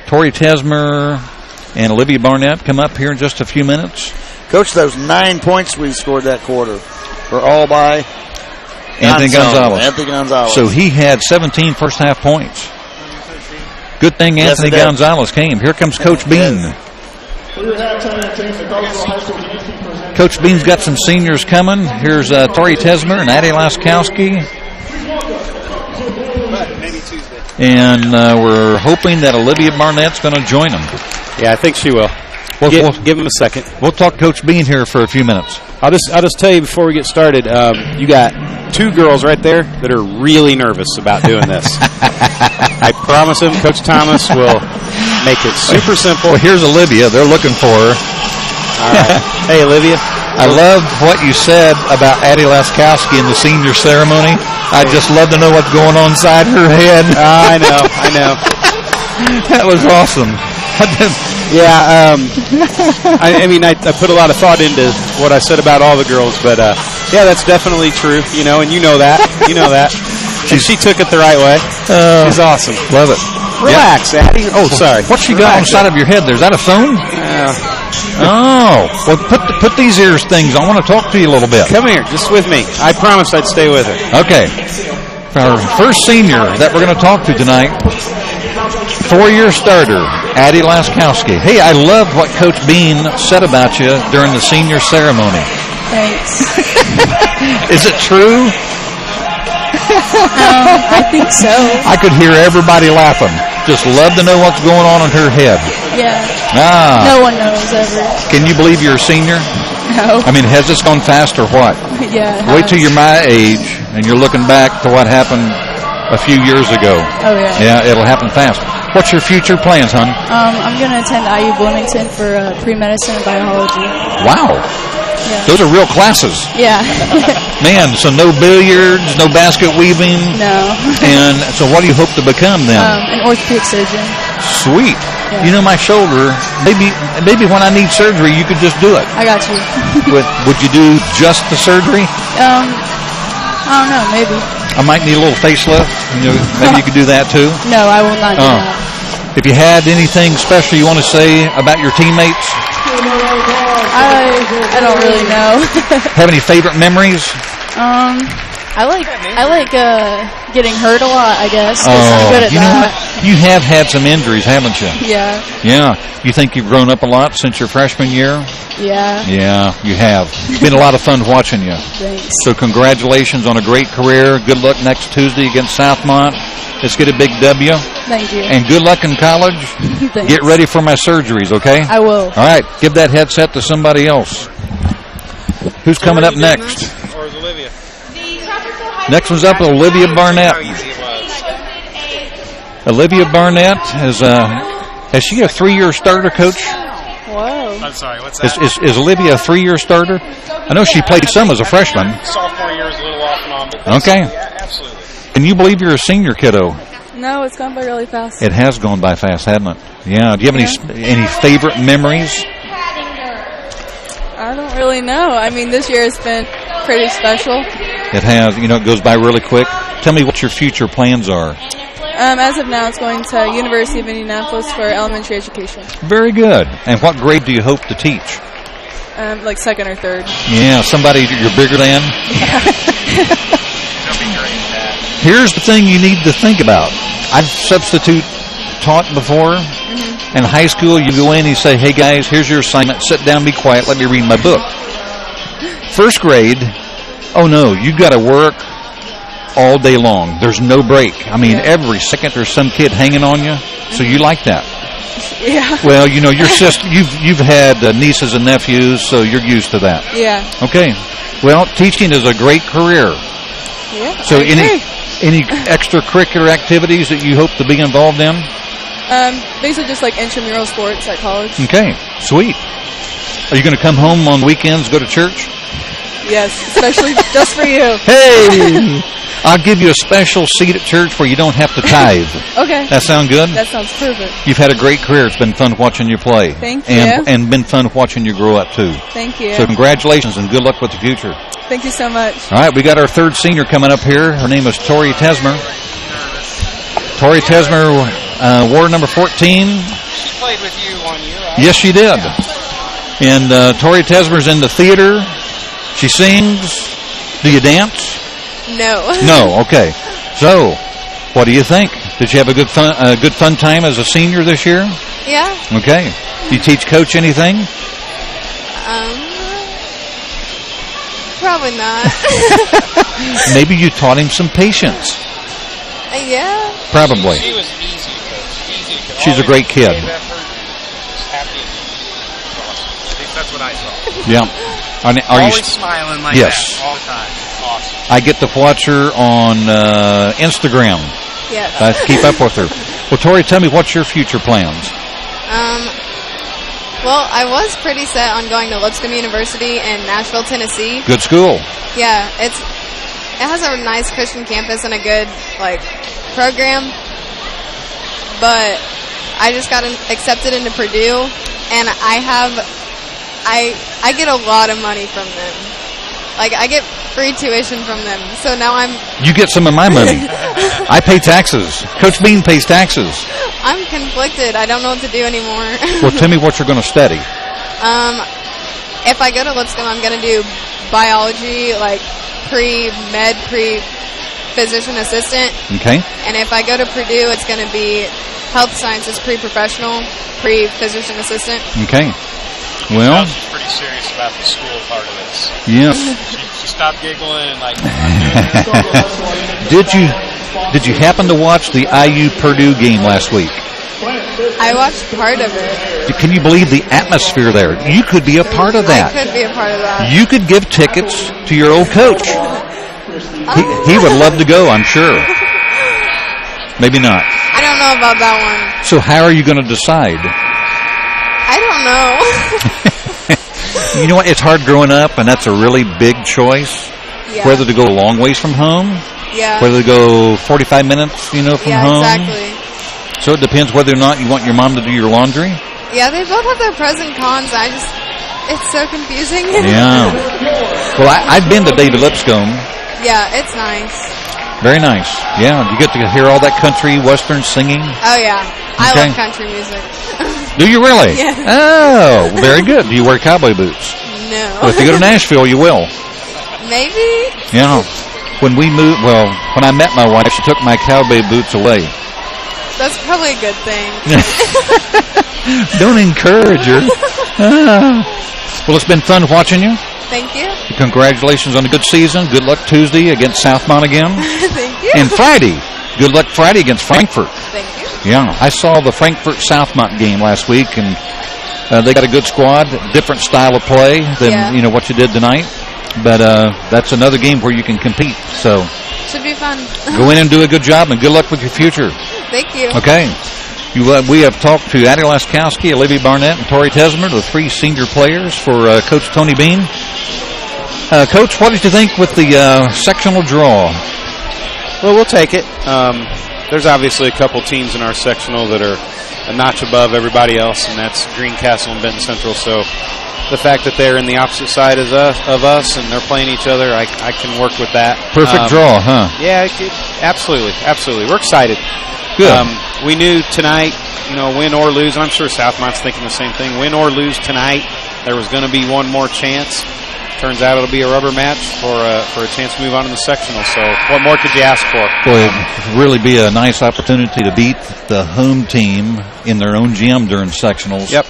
Tori Tesmer, and Olivia Barnett come up here in just a few minutes. Coach, those 9 points we scored that quarter were all by Anthony Gonzalez. Anthony Gonzalez. So he had 17 first half points. Good thing Anthony Gonzalez came. Here comes Coach Bean. Coach Bean's got some seniors coming. Here's Tori Tesmer and Addie Laskowski. Maybe Tuesday. And we're hoping that Olivia Barnett's going to join them. Yeah, I think she will. Give him a second. We'll talk Coach Bean here for a few minutes. I'll just tell you before we get started, you got 2 girls right there that are really nervous about doing this. I promise them Coach Thomas will make it super simple. Well, here's Olivia. They're looking for her. All right. Hey, Olivia. I love what you said about Addie Laskowski in the senior ceremony. I just love to know what's going on inside her head. I know. That was awesome. Yeah, I put a lot of thought into what I said about all the girls, but yeah, that's definitely true, and you know that. And she took it the right way. She's awesome. Love it. Relax, yeah. Addie. Oh, sorry. What's she got on the side of your head there? Is that a phone? Oh, well, put these ears things. I want to talk to you a little bit. Come here, just with me. I promised I'd stay with her. Okay. For our first senior that we're going to talk to tonight, 4-year starter, Addie Laskowski. Hey, I love what Coach Bean said about you during the senior ceremony. Thanks. Is it true? I think so. I could hear everybody laughing. Just love to know what's going on in her head. Yeah. No one knows ever. Can you believe you're a senior? No. I mean, has this gone fast or what? Yeah. Wait till you're my age and you're looking back to what happened a few years ago. Oh, yeah. Yeah, it'll happen fast. What's your future plans, hon? I'm going to attend IU Bloomington for pre-medicine and biology. Wow. Yeah. Those are real classes. Yeah. Man, so no billiards, no basket weaving? No. And so what do you hope to become then? An orthopedic surgeon. Sweet. Yeah. You know, my shoulder, maybe when I need surgery, you could just do it. I got you. Would you do just the surgery? I don't know, maybe. I might need a little facelift. Maybe you could do that too. No, I will not do that. If you had anything special you want to say about your teammates? I don't really know. Have any favorite memories? I like getting hurt a lot, I guess. I'm good at you that. know what? You have had some injuries, haven't you? Yeah. Yeah. You think you've grown up a lot since your freshman year? Yeah. Yeah, you have. It's been a lot of fun watching you. Thanks. So congratulations on a great career. Good luck next Tuesday against Southmont. Let's get a big W. Thank you. And good luck in college. Thanks. Get ready for my surgeries, okay? I will. All right. Give that headset to somebody else. Who's coming up next? Or is Olivia? Next one's up, Olivia Barnett. Olivia Barnett has she a 3-year starter, Coach? Whoa. I'm sorry, what's that? Is Olivia a 3-year starter? I know she played some as a freshman. Sophomore year is a little off and on, but okay. Yeah, absolutely. Can you believe you're a senior, kiddo? No, it's gone by really fast. It has gone by fast, hasn't it? Yeah. Do you have any favorite memories? I don't really know. I mean, this year has been pretty special. It has. It goes by really quick. Tell me what your future plans are. As of now, it's going to University of Indianapolis for elementary education. Very good. And what grade do you hope to teach? Like 2nd or 3rd. Yeah, somebody you're bigger than? Here's the thing you need to think about. I've substitute taught before. In high school, you go in and you say, hey, guys, here's your assignment. Sit down, be quiet, let me read my book. 1st grade, oh, no, you've got to work all day long. There's no break. I mean, every second there's some kid hanging on you. So you like that. Yeah. Well, your sister, you've had nieces and nephews, so you're used to that. Yeah. Okay. Well, teaching is a great career. Yeah. So any extracurricular activities that you hope to be involved in? Basically just like intramural sports at college. Okay. Sweet. Are you going to come home on weekends, go to church? Yes, especially just for you. Hey! I'll give you a special seat at church where you don't have to tithe. Okay. That sound good? That sounds perfect. You've had a great career. It's been fun watching you play. Thank you. And been fun watching you grow up, too. Thank you. So congratulations and good luck with the future. Thank you so much. All right, we got our 3rd senior coming up here. Her name is Tori Tesmer. Tori Tesmer, ward number 14. She played with you 1 year, right? Yes, she did. And Tori Tesmer's in the theater. She sings. Do you dance? No. No. Okay. So, what do you think? Did you have a good fun time as a senior this year? Yeah. Okay. Do you teach Coach anything? Probably not. Maybe you taught him some patience. Yeah. Probably. She was easy, coach. She's a great kid. Happy. At least that's what I saw. Yeah. Are Always smiling like yes. that all the time. Awesome. I get to watch her on Instagram. Yes. I keep up with her. Well, Tori, tell me, what's your future plans? Well, I was pretty set on going to Lipscomb University in Nashville, Tennessee. Good school. Yeah, it has a nice Christian campus and a good program. But I just got accepted into Purdue, and I get a lot of money from them. I get free tuition from them. So now You get some of my money. I pay taxes. Coach Bean pays taxes. I'm conflicted. I don't know what to do anymore. Well, tell me what you're going to study. If I go to Lipscomb, I'm going to do biology, pre-med, pre-physician assistant. Okay. And if I go to Purdue, it's going to be health sciences pre-professional, pre-physician assistant. Okay. Well, she's pretty serious about the school part of this. Yes. She stopped giggling and Did you happen to watch the IU Purdue game last week? I watched part of it. Can you believe the atmosphere there? You could be a part of that. I could be a part of that. You could give tickets to your old coach. He would love to go, I'm sure. Maybe not. I don't know about that one. So how are you going to decide? I don't know. You know what? It's hard growing up, and that's a really big choice. Yeah. Whether to go a long ways from home, Yeah. whether to go 45 minutes, from home. Exactly. So it depends whether or not you want your mom to do your laundry. Yeah, they both have their pros and cons. It's so confusing. Yeah. Well, I've been to David Lipscomb. Yeah, it's nice. Very nice. Yeah, you get to hear all that country western singing. Oh, yeah. I Okay. love country music. Do you really? Yeah. Oh, very good. Do you wear cowboy boots? No. Well, if you go to Nashville, you will. Maybe. Yeah. When I met my wife, she took my cowboy boots away. That's probably a good thing. Don't encourage her. Well, it's been fun watching you. Thank you. Congratulations on a good season. Good luck Tuesday against Southmont again. Thank you. And Friday. Good luck Friday against Frankfort. Thank you. Yeah, I saw the Frankfort-Southmont game last week, and they got a good squad, different style of play than what you did tonight. But that's another game where you can compete. So should be fun. Go in and do a good job, and good luck with your future. Thank you. Okay. We have talked to Addie Laskowski, Olivia Barnett, and Tori Tesmer, the three senior players for Coach Tony Bean. Coach, what did you think with the sectional draw? Well, we'll take it. There's obviously a couple teams in our sectional that are a notch above everybody else, and that's Greencastle and Benton Central. So the fact that they're in the opposite side of us and they're playing each other, I can work with that. Perfect draw, huh? Yeah, absolutely. We're excited. Good. We knew tonight, win or lose, and I'm sure Southmont's thinking the same thing. Win or lose tonight, there was going to be one more chance. Turns out it'll be a rubber match for a chance to move on to the sectional. So what more could you ask for? Boy, it'd really be a nice opportunity to beat the home team in their own gym during sectionals. Yep.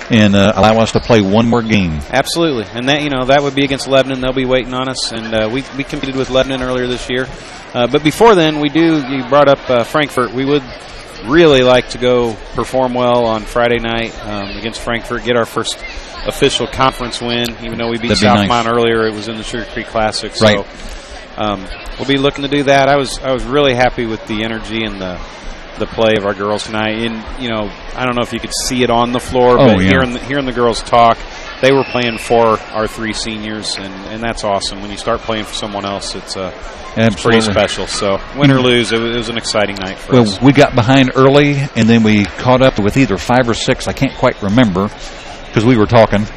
And allow us to play one more game. Absolutely. And that would be against Lebanon. They'll be waiting on us. And we competed with Lebanon earlier this year. But before then, you brought up Frankfort. We would really like to go perform well on Friday night against Frankfort, get our first official conference win. Even though we beat Southmont earlier, it was in the Sugar Creek Classic. So right. We'll be looking to do that. I was really happy with the energy and the play of our girls tonight. And I don't know if you could see it on the floor, but hearing the girls talk, they were playing for our three seniors, and that's awesome. When you start playing for someone else, it's pretty special. So win or lose, it was an exciting night for us. Well, we got behind early, and then we caught up with either 5 or 6. I can't quite remember because we were talking.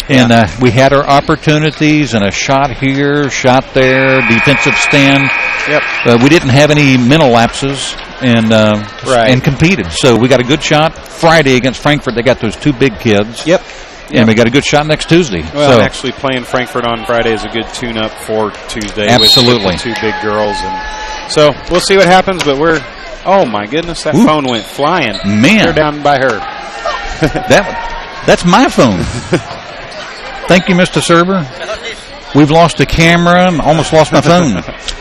And we had our opportunities, and a shot here, shot there, defensive stand. Yep. We didn't have any mental lapses and competed. So we got a good shot Friday against Frankfort. They got those 2 big kids. Yep. And we got a good shot next Tuesday. Well, actually playing Frankfort on Friday is a good tune-up for Tuesday. Absolutely. With the 2 big girls. And so we'll see what happens, but oh my goodness, that phone went flying. Man. They're down by her. That's my phone. Thank you, Mr. Server. We've lost the camera and almost lost my phone.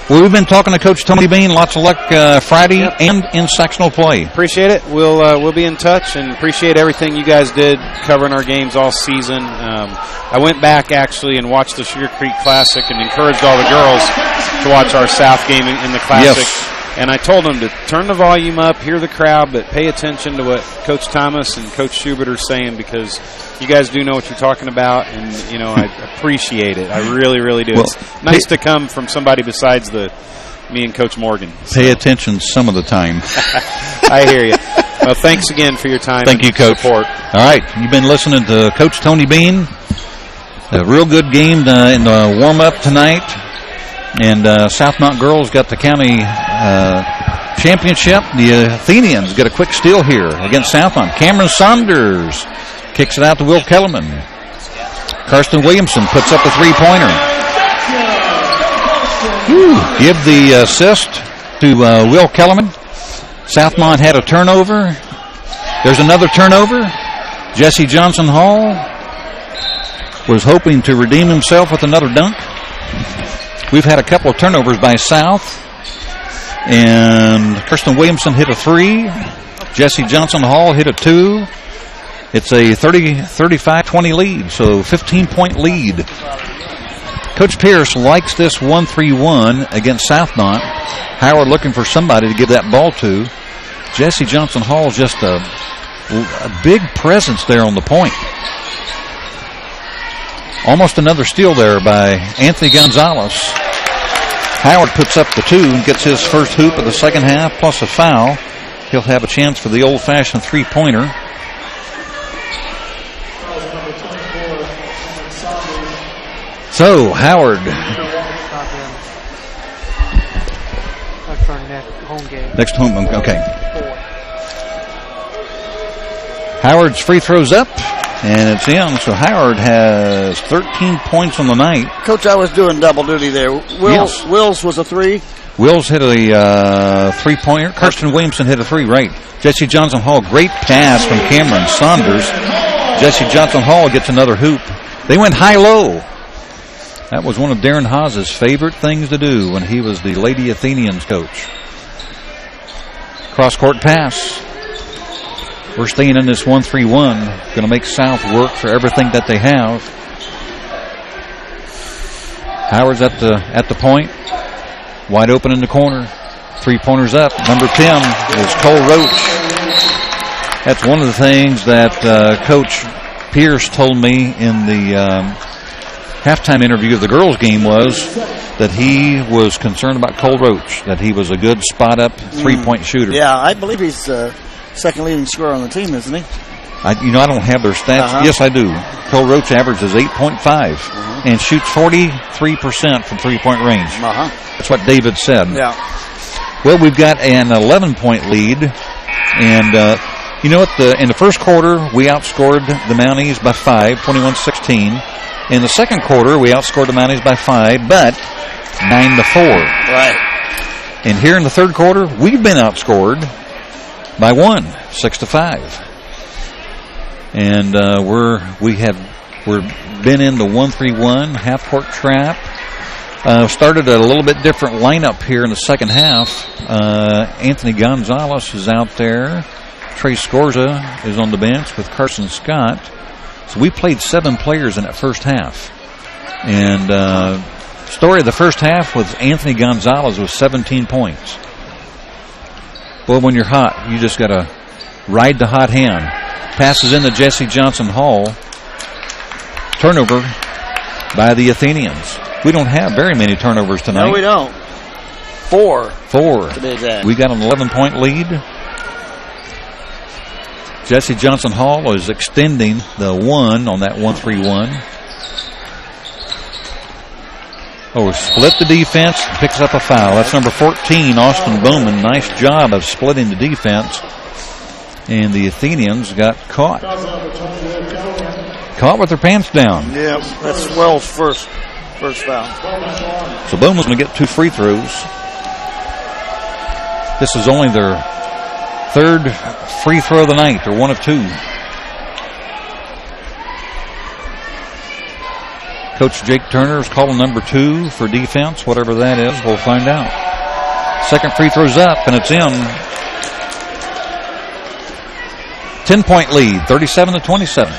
Well, we've been talking to Coach Tony Bean. Lots of luck Friday and in sectional play. Appreciate it. We'll be in touch, and appreciate everything you guys did covering our games all season. I went back actually and watched the Sugar Creek Classic and encouraged all the girls to watch our South game in the Classic. Yes. And I told them to turn the volume up, hear the crowd, but pay attention to what Coach Thomas and Coach Schubert are saying, because you guys do know what you're talking about, and, you know, I appreciate it. I really, really do. Well, it's nice to come from somebody besides me and Coach Morgan. Pay attention some of the time. I hear you. Well, thanks again for your time. Thank you, Coach. Support. All right, you've been listening to Coach Tony Bean. A real good game in the warm-up tonight. And Southmont girls got the county championship. The Athenians get a quick steal here against Southmont. Cameron Saunders kicks it out to Will Kellerman. Karsten Williamson puts up a three-pointer. Give the assist to Will Kellerman. Southmont had a turnover. There's another turnover. Jesse Johnson Hall was hoping to redeem himself with another dunk. We've had a couple of turnovers by South. And Kirsten Williamson hit a 3. Jesse Johnson Hall hit a 2. It's a 35-20 lead, so 15-point lead. Coach Pierce likes this 1-3-1 against Southmont. Howard looking for somebody to give that ball to. Jesse Johnson Hall is just a big presence there on the point. Almost another steal there by Anthony Gonzalez. Howard puts up the 2 and gets his first hoop of the second half, plus a foul. He'll have a chance for the old-fashioned three-pointer. So, Howard. Next home game. Okay. Howard's free throws up. And it's in, so Howard has 13 points on the night. Coach, I was doing double duty there. Wills was a 3. Wills hit a three-pointer. Kirsten Williamson hit a 3, right. Jesse Johnson Hall, great pass from Cameron Saunders. Jesse Johnson Hall gets another hoop. They went high-low. That was one of Darren Haas's favorite things to do when he was the Lady Athenians coach. Cross-court pass. We're staying in this 1-3-1. Going to make South work for everything that they have. Howard's at the point. Wide open in the corner. Three-pointers up. Number 10 is Cole Roach. That's one of the things that Coach Pierce told me in the halftime interview of the girls' game was that he was concerned about Cole Roach, that he was a good spot-up three-point shooter. Yeah, I believe he's second leading scorer on the team, isn't he? I don't have their stats. Yes, I do. Cole Roach averages 8.5 and shoots 43% from three-point range. That's what David said. Yeah. Well, we've got an 11-point lead, and you know what? In the first quarter, we outscored the Mounties by 5, 21-16. In the second quarter, we outscored the Mounties by 5, but 9-4. Right. And here in the third quarter, we've been outscored by 1, 6-5. And we're been in the 1-3-1 half-court trap. Started a little bit different lineup here in the second half. Anthony Gonzalez is out there. Trey Scorza is on the bench with Carson Scott. So we played 7 players in that first half. And story of the first half was Anthony Gonzalez with 17 points. Well, when you're hot, you just got to ride the hot hand. Passes into Jesse Johnson Hall. Turnover by the Athenians. We don't have very many turnovers tonight. No, we don't. 4. To be exact. We got an 11-point lead. Jesse Johnson Hall is extending the 1 on that 1-3-1. Oh, split the defense, picks up a foul. That's number 14, Austin Bowman. Nice job of splitting the defense. And the Athenians got caught. Caught with their pants down. Yeah, that's Wells' first foul. So Bowman's going to get 2 free throws. This is only their third free throw of the night. They're 1 of 2. Coach Jake Turner is calling number 2 for defense, whatever that is. We'll find out. Second free throw's up, and it's in. 10-point lead, 37-27.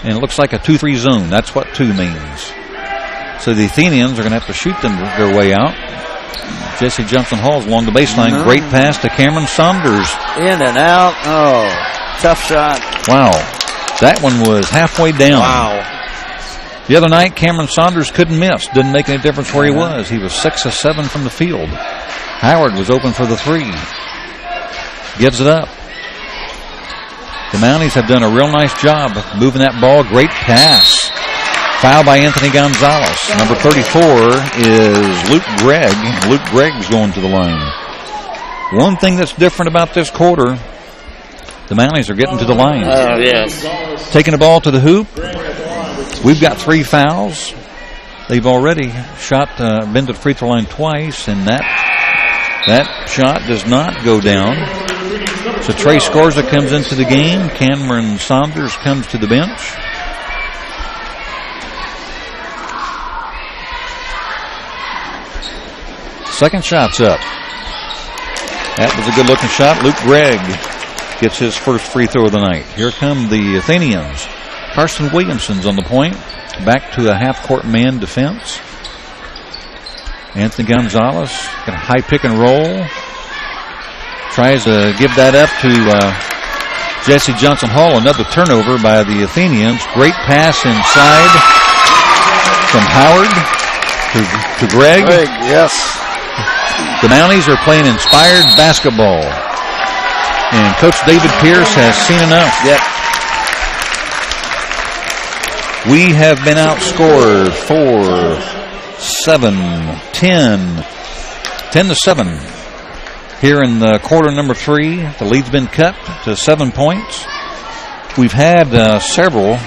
And it looks like a 2-3 zone. That's what 2 means. So the Athenians are going to have to shoot them their way out. Jesse Johnson Hall's along the baseline. Great pass to Cameron Saunders. In and out. Oh, tough shot. Wow. That one was halfway down. Wow. The other night, Cameron Saunders couldn't miss. Didn't make any difference where he was. He was 6 of 7 from the field. Howard was open for the 3. Gives it up. The Mounties have done a real nice job moving that ball. Great pass. Foul by Anthony Gonzalez. Number 34 is Luke Gregg. Luke Gregg's going to the line. One thing that's different about this quarter, the Mounties are getting to the line. Oh, yes. Taking the ball to the hoop. We've got 3 fouls. They've already been to the free throw line twice, and that shot does not go down. So Trey Scorza comes into the game. Cameron Saunders comes to the bench. Second shot's up. That was a good-looking shot. Luke Gregg gets his first free throw of the night. Here come the Athenians. Carson Williamson's on the point. Back to a half-court man defense. Anthony Gonzalez got a high pick and roll. Tries to give that up to Jesse Johnson Hall. Another turnover by the Athenians. Great pass inside from Howard to Gregg. Yes. The Mounties are playing inspired basketball. And Coach David Pierce has seen enough. Yep. We have been outscored 10-7 here in the quarter number 3. The lead's been cut to 7 points. We've had several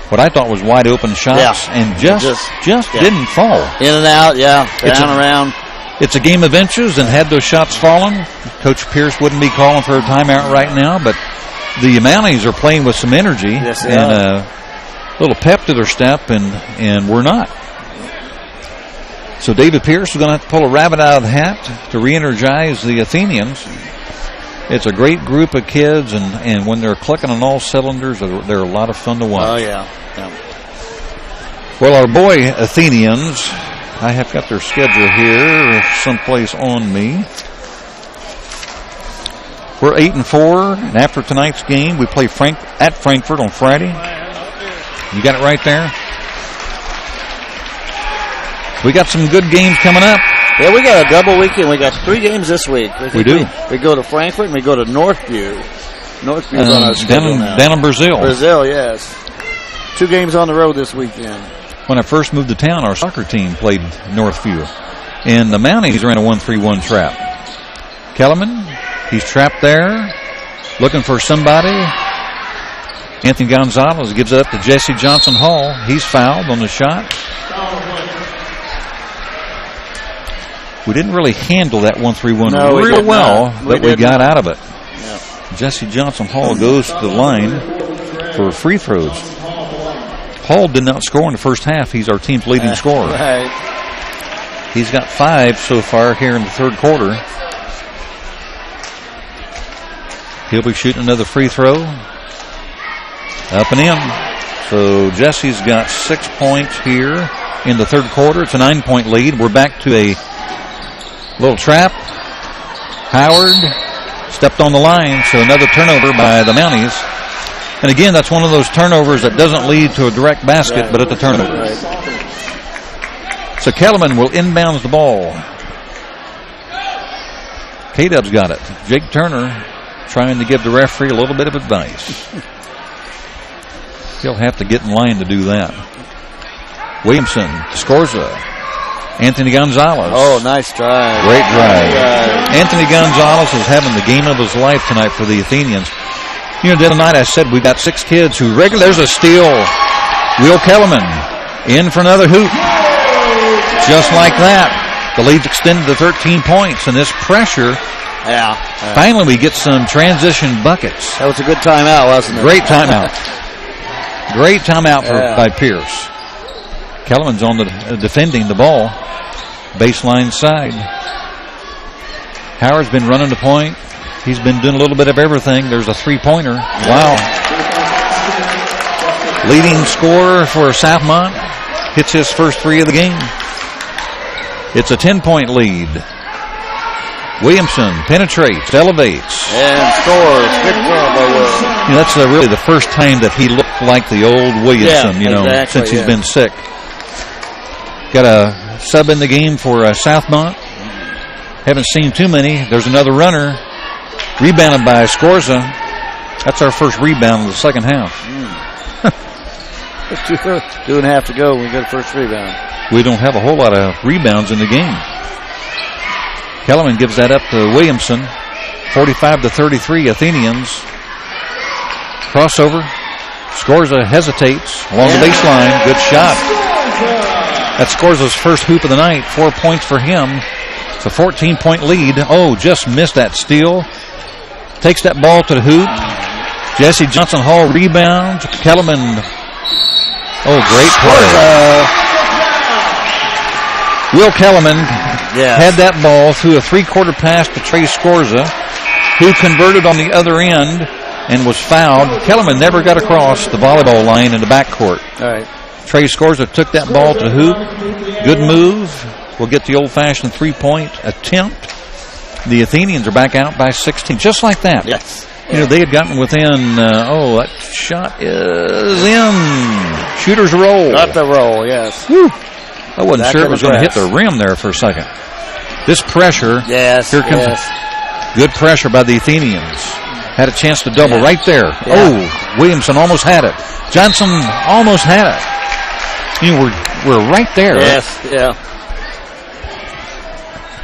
what I thought was wide open shots and just didn't fall. In and out, down around. It's a game of inches, and had those shots fallen, Coach Pierce wouldn't be calling for a timeout right now, but the Mounties are playing with some energy and a little pep to their step, and we're not. So David Pierce is going to have to pull a rabbit out of the hat to re-energize the Athenians. It's a great group of kids, and when they're clicking on all cylinders, they're a lot of fun to watch. Oh, yeah. Well, our boy Athenians, I have got their schedule here someplace on me. We're 8-4, and after tonight's game, we play at Frankfurt on Friday. You got it right there? We got some good games coming up. Yeah, we got a double weekend. We got 3 games this week. We do. We go to Frankfurt and we go to Northview. Northview's on our schedule now. Down in Brazil. Brazil, yes. 2 games on the road this weekend. When I first moved to town, our soccer team played Northview. And the Mounties are in a 1-3-1 trap. Kellerman, he's trapped there, looking for somebody. Anthony Gonzalez gives it up to Jesse Johnson Hall. He's fouled on the shot. We didn't really handle that 1-3-1 real well, but we got out of it. Yeah. Jesse Johnson Hall goes to the line for free throws. Hall did not score in the first half. He's our team's leading scorer. Right. He's got 5 so far here in the third quarter. He'll be shooting another free throw. Up and in. So Jesse's got 6 points here in the third quarter. It's a 9-point lead. We're back to a little trap. Howard stepped on the line, so another turnover by the Mounties. And again, that's one of those turnovers that doesn't lead to a direct basket, but it's a turnover. So Kellerman will inbounds the ball. K-Dub's got it. Jake Turner trying to give the referee a little bit of advice. He'll have to get in line to do that. Williamson, Scorza, Anthony Gonzalez. Oh, nice drive. Great drive. Anthony Gonzalez is having the game of his life tonight for the Athenians. You know, the other night I said we got 6 kids who there's a steal. Will Kellerman in for another hoop. Just like that. The lead's extended to 13 points, and this pressure. Finally, we get some transition buckets. That was a good timeout, wasn't it? Great timeout. Great timeout by Pierce. Kellerman's on the defending the ball. Baseline side. Howard's been running the point. He's been doing a little bit of everything. There's a three-pointer. Wow. Leading scorer for Southmont. Hits his first three of the game. It's a 10-point lead. Williamson penetrates, elevates. And scores. Good job by Wilson. That's really the first time that he looked like the old Williamson, exactly, since he's been sick. Got a sub in the game for Southmont. Haven't seen too many. There's another runner. Rebounded by Scorza. That's our first rebound of the second half. 2.5 to go. We got a first rebound. We don't have a whole lot of rebounds in the game. Kellerman gives that up to Williamson. 45-33, Athenians. Crossover. Scorza hesitates along the baseline. Good shot. That's Scorza's first hoop of the night. 4 points for him. It's a 14-point lead. Oh, just missed that steal. Takes that ball to the hoop. Jesse Johnson Hall rebounds. Kellerman. Oh, great play. Will Kellerman had that ball through a three-quarter pass to Trey Scorza, who converted on the other end and was fouled. Kellerman never got across the volleyball line in the backcourt. All right. Trey Scorza took that ball to the hoop. Good move. We'll get the old-fashioned three-point attempt. The Athenians are back out by 16, just like that. Yes. They had gotten within, that shot is in. Shooter's roll. Got the roll, yes. Whew. I wasn't sure it was going to hit the rim there for a second. This pressure. Yes. Here comes good pressure by the Athenians. Had a chance to double right there. Yeah. Oh, Williamson almost had it. Johnson almost had it. We're right there. Yes, yeah.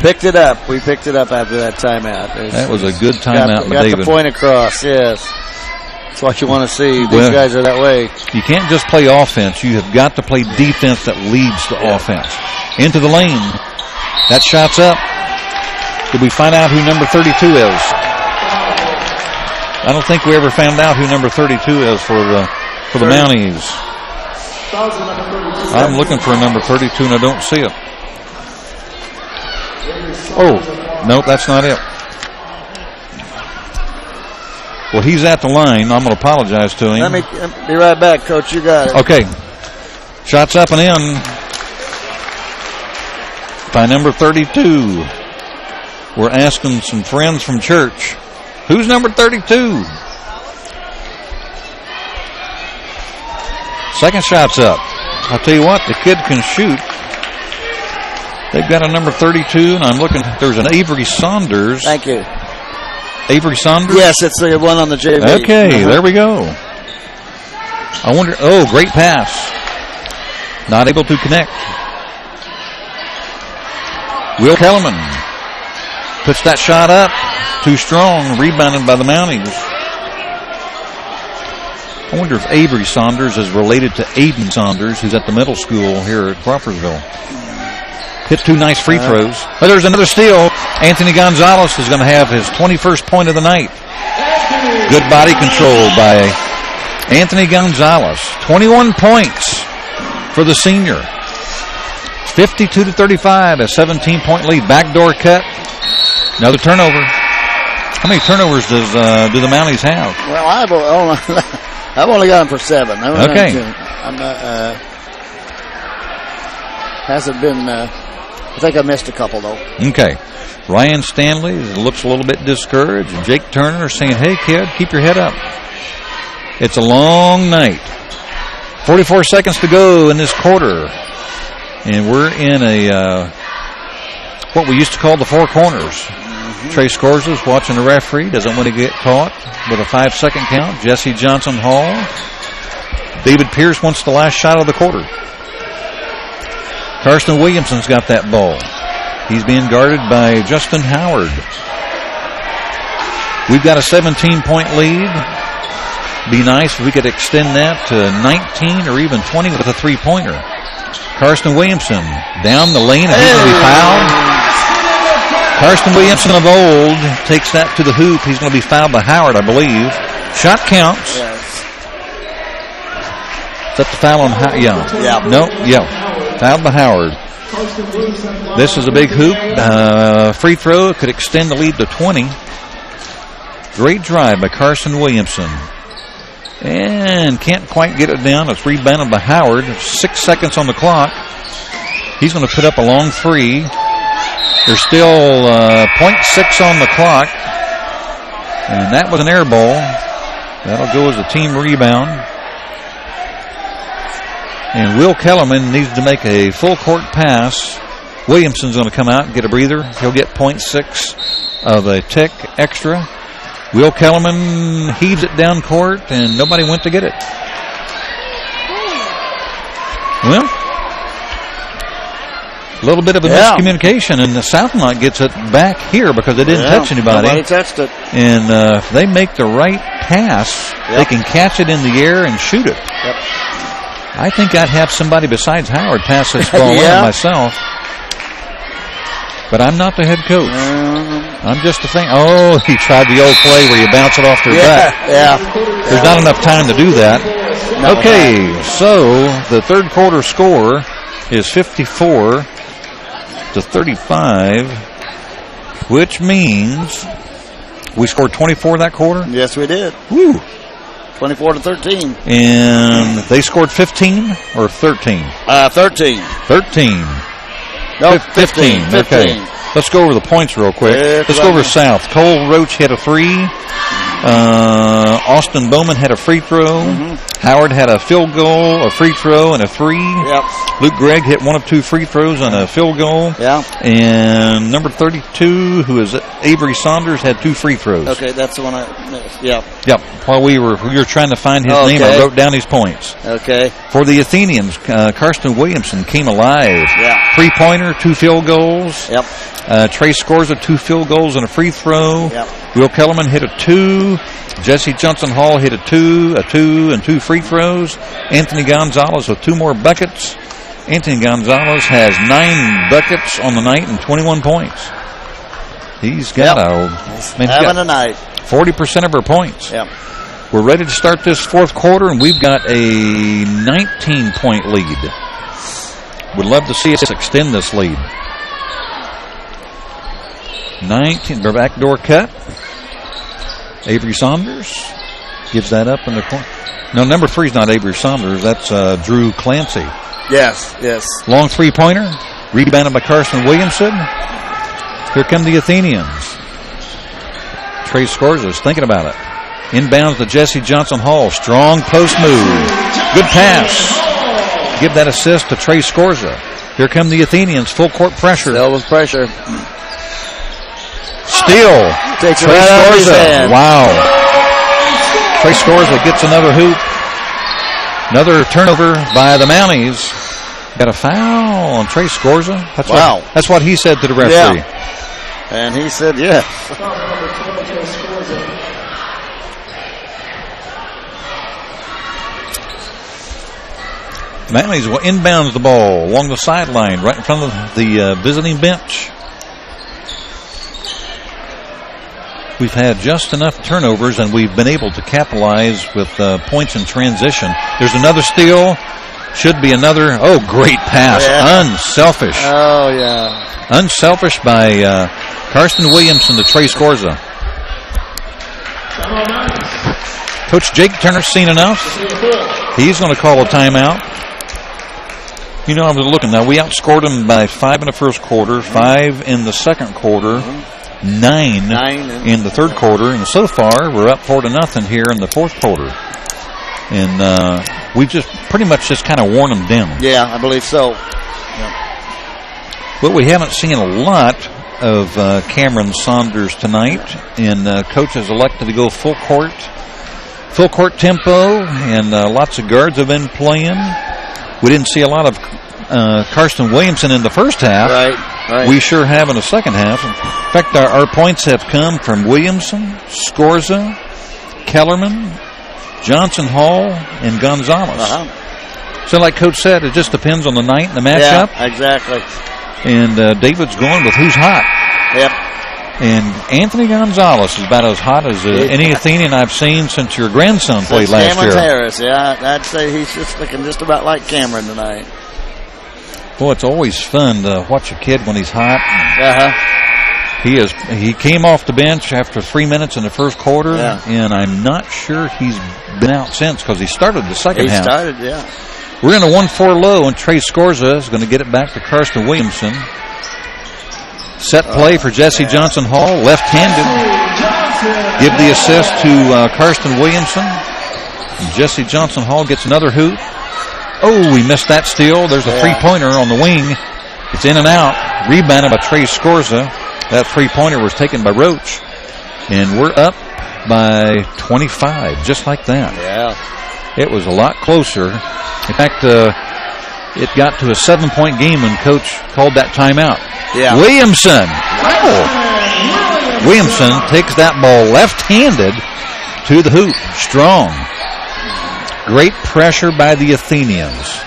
Picked it up. We picked it up after that timeout. That was a good timeout, got David. the point across, yes. That's what you want to see. These guys are that way. You can't just play offense. You have got to play defense that leads to offense. Into the lane. That shot's up. Did we find out who number 32 is? I don't think we ever found out who number 32 is for the Mounties. I'm looking for a number 32 and I don't see it. Oh, nope, that's not it. Well, he's at the line. I'm going to apologize to him. Let me be right back, Coach. You got it. Okay. Shots up and in by number 32. We're asking some friends from church, who's number 32? Second shot's up. I'll tell you what, the kid can shoot. They've got a number 32, and I'm looking. There's an Avery Saunders. Thank you. Avery Saunders? Yes, it's the one on the JV. Okay, there we go. I wonder, great pass. Not able to connect. Will Kellerman puts that shot up. Too strong, rebounded by the Mounties. I wonder if Avery Saunders is related to Aiden Saunders, who's at the middle school here at Crawfordsville. Hit two nice free throws. Oh, there's another steal. Anthony Gonzalez is going to have his 21st point of the night. Good body control by Anthony Gonzalez. 21 points for the senior. 52-35, a 17-point lead. Backdoor cut. Another turnover. How many turnovers do the Mounties have? Well, I've only got them for 7. Okay. I'm not, hasn't been. I think I missed a couple, though. Okay. Ryan Stanley looks a little bit discouraged. And Jake Turner saying, hey, kid, keep your head up. It's a long night. 44 seconds to go in this quarter. And we're in what we used to call the four corners. Mm-hmm. Trey Scorza's watching the referee. Doesn't want to get caught with a 5-second count. Jesse Johnson Hall. David Pierce wants the last shot of the quarter. Karsten Williamson's got that ball. He's being guarded by Justin Howard. We've got a 17-point lead. Be nice if we could extend that to 19 or even 20 with a three-pointer. Karsten Williamson down the lane, and he's going to be fouled. Karsten Williamson of old takes that to the hoop. He's going to be fouled by Howard, I believe. Shot counts. Yes. Is that the foul on Howard? Yeah. Yeah. No? Yeah. Fouled by Howard. This is a big hoop. Free throw could extend the lead to 20. Great drive by Carson Williamson. And can't quite get it down. It's rebounded by Howard. 6 seconds on the clock. He's going to put up a long three. There's still 0.6 on the clock. And that was an air ball. That'll go as a team rebound. And Will Kellerman needs to make a full court pass. Williamson's going to come out and get a breather. He'll get 0.6 of a tick extra. Will Kellerman heaves it down court, and nobody went to get it. Well, a little bit of a miscommunication, and the Southmont gets it back here because they didn't touch anybody. Nobody touched it. And if they make the right pass, they can catch it in the air and shoot it. Yep. I think I'd have somebody besides Howard pass this ball in myself. But I'm not the head coach. I'm just the thing. Oh, he tried the old play where you bounce it off their back. There's not enough time to do that. Okay, so the third quarter score is 54-35, which means we scored 24 that quarter? Yes, we did. Woo. 24-13. And they scored 15 or 13? 13. 13. No, 15. 15. Okay. Let's go over the points real quick. Let's go over South. Cole Roach hit a three. Austin Bowman had a free throw. Howard had a field goal, a free throw, and a three. Luke Gregg hit one of two free throws and a field goal. And number 32, who is Avery Saunders, had two free throws. Okay, that's the one I missed. Yep. While we were trying to find his name, I wrote down his points. Okay. For the Athenians, Karsten Williamson came alive. 3-pointer, 2 field goals. Trey Scorza, 2 field goals and a free throw. Will Kellerman hit a 2. Jesse Johnson Hall hit a 2, and 2 free throws. Anthony Gonzalez with 2 more buckets. Anthony Gonzalez has 9 buckets on the night and 21 points. He's got having a night. 40% of her points. We're ready to start this fourth quarter, and we've got a 19-point lead. Would love to see us extend this lead. 19, their backdoor cut. Avery Saunders gives that up in the corner. No, number 3 is not Avery Saunders. That's Drew Clancy. Yes. Long 3-pointer. Rebounded by Carson Williamson. Here come the Athenians. Trey Scorza is thinking about it. Inbounds to Jesse Johnson Hall. Strong post move. Good pass. Give that assist to Trey Scorza. Here come the Athenians. Full court pressure. Still with pressure. Steal. Takes Trey Scorza. Wow. Trey Scorza gets another hoop. Another turnover by the Mounties. Got a foul on Trey Scorza. That's what he said to the referee. And he said yes. Mounties will inbounds the ball along the sideline right in front of the visiting bench. We've had just enough turnovers, and we've been able to capitalize with points in transition. There's another steal. Should be another. Oh, great pass. Unselfish. Unselfish by Karsten Williamson to Trey Scorza. Coach Jake Turner's seen enough. He's going to call a timeout. You know, I was looking. Now, we outscored them by 5 in the first quarter, 5 in the second quarter, 9 in the third quarter, and so far we're up 4-0 here in the fourth quarter. And we just pretty much just kind of worn them down. Yeah, I believe so. But we haven't seen a lot of Cameron Saunders tonight, and coach has elected to go full court tempo, and lots of guards have been playing. We didn't see a lot of Karsten Williamson in the first half. Right. We sure have in the second half. In fact, our points have come from Williamson, Scorza, Kellerman, Johnson Hall, and Gonzalez. So like Coach said, it just depends on the night and the matchup. Yeah, exactly. And David's going with who's hot. And Anthony Gonzalez is about as hot as any Athenian I've seen since your grandson played last year. Harris, I'd say he's just looking just about like Cameron tonight. Well, it's always fun to watch a kid when he's hot. Uh-huh. He came off the bench after 3 minutes in the first quarter, and I'm not sure he's been out since because he started the second half. He started, yeah. We're in a 1-4 low, and Trey Scorza is going to get it back to Karsten Williamson. Set play for Jesse Johnson Hall, left-handed. Give the assist to Karsten Williamson. And Jesse Johnson Hall gets another hoop. Oh, we missed that steal. There's a three-pointer on the wing. It's in and out. Rebounded by Trey Scorza. That three-pointer was taken by Roach. And we're up by 25, just like that. Yeah. It was a lot closer. In fact, it got to a 7-point game when Coach called that timeout. Yeah. Williamson. Oh. Williamson takes that ball left-handed to the hoop. Strong. Great pressure by the Athenians.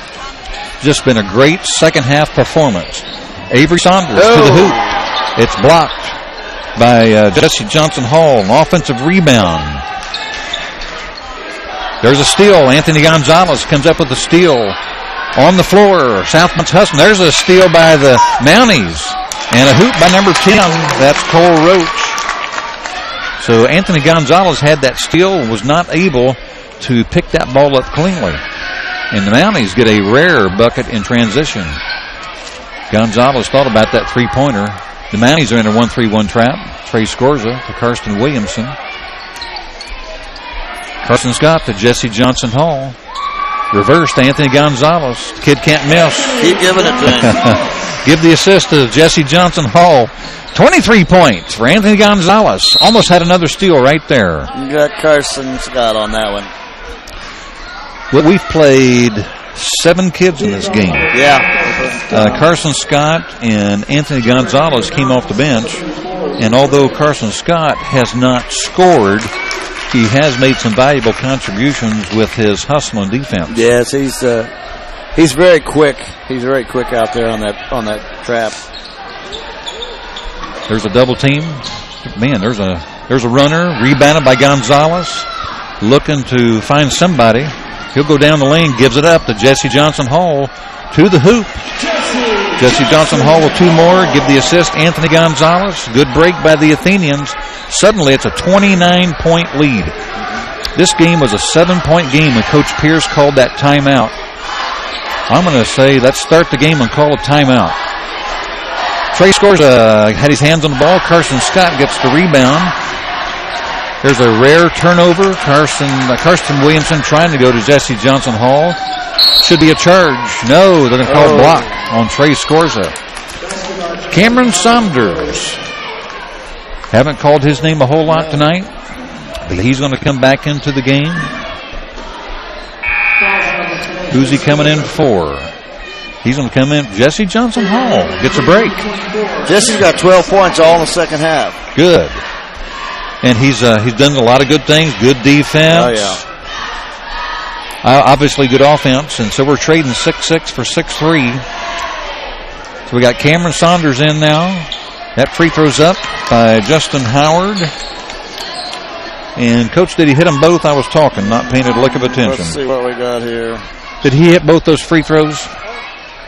Just been a great second-half performance. Avery Saunders to the hoop. It's blocked by Jesse Johnson Hall. An offensive rebound. There's a steal. Anthony Gonzalez comes up with a steal on the floor. Southmont's hustling. There's a steal by the Mounties. And a hoop by number 10. That's Cole Roach. So Anthony Gonzalez had that steal and was not able to pick that ball up cleanly. And the Mounties get a rare bucket in transition. Gonzalez thought about that three-pointer. The Mounties are in a 1-3-1 trap. Trey Scorza to Karsten Williamson. Carson Scott to Jesse Johnson Hall. Reverse to Anthony Gonzalez. Kid can't miss. Keep giving it to him. Give the assist to Jesse Johnson Hall. 23 points for Anthony Gonzalez. Almost had another steal right there. You got Carson Scott on that one. Well, we've played 7 kids in this game. Yeah. Carson Scott and Anthony Gonzalez came off the bench. And although Carson Scott has not scored, he has made some valuable contributions with his hustle and defense. Yes, he's very quick. He's very quick out there on that trap. There's a double team. Man, there's a runner rebounded by Gonzalez, looking to find somebody. He'll go down the lane, gives it up to Jesse Johnson Hall to the hoop. Jesse Johnson Hall with 2 more. Give the assist, Anthony Gonzalez. Good break by the Athenians. Suddenly, it's a 29-point lead. This game was a 7-point game when Coach Pierce called that timeout. I'm going to say let's start the game and call a timeout. Trey Scorza had his hands on the ball. Carson Scott gets the rebound. There's a rare turnover. Karsten Williamson trying to go to Jesse Johnson Hall. Should be a charge. No, they're going to call a block on Trey Scorza. Cameron Saunders. Haven't called his name a whole lot tonight, but he's going to come back into the game. Who's he coming in for? He's going to come in. Jesse Johnson Hall gets a break. Jesse's got 12 points all in the second half. Good. And he's done a lot of good things. Good defense. Oh, yeah. Obviously good offense. And so we're trading 6-6 for 6-3. So we got Cameron Saunders in now. That free throw's up by Justin Howard. And, Coach, did he hit them both? I was talking, not paying a lick of attention. Let's see what we got here. Did he hit both those free throws?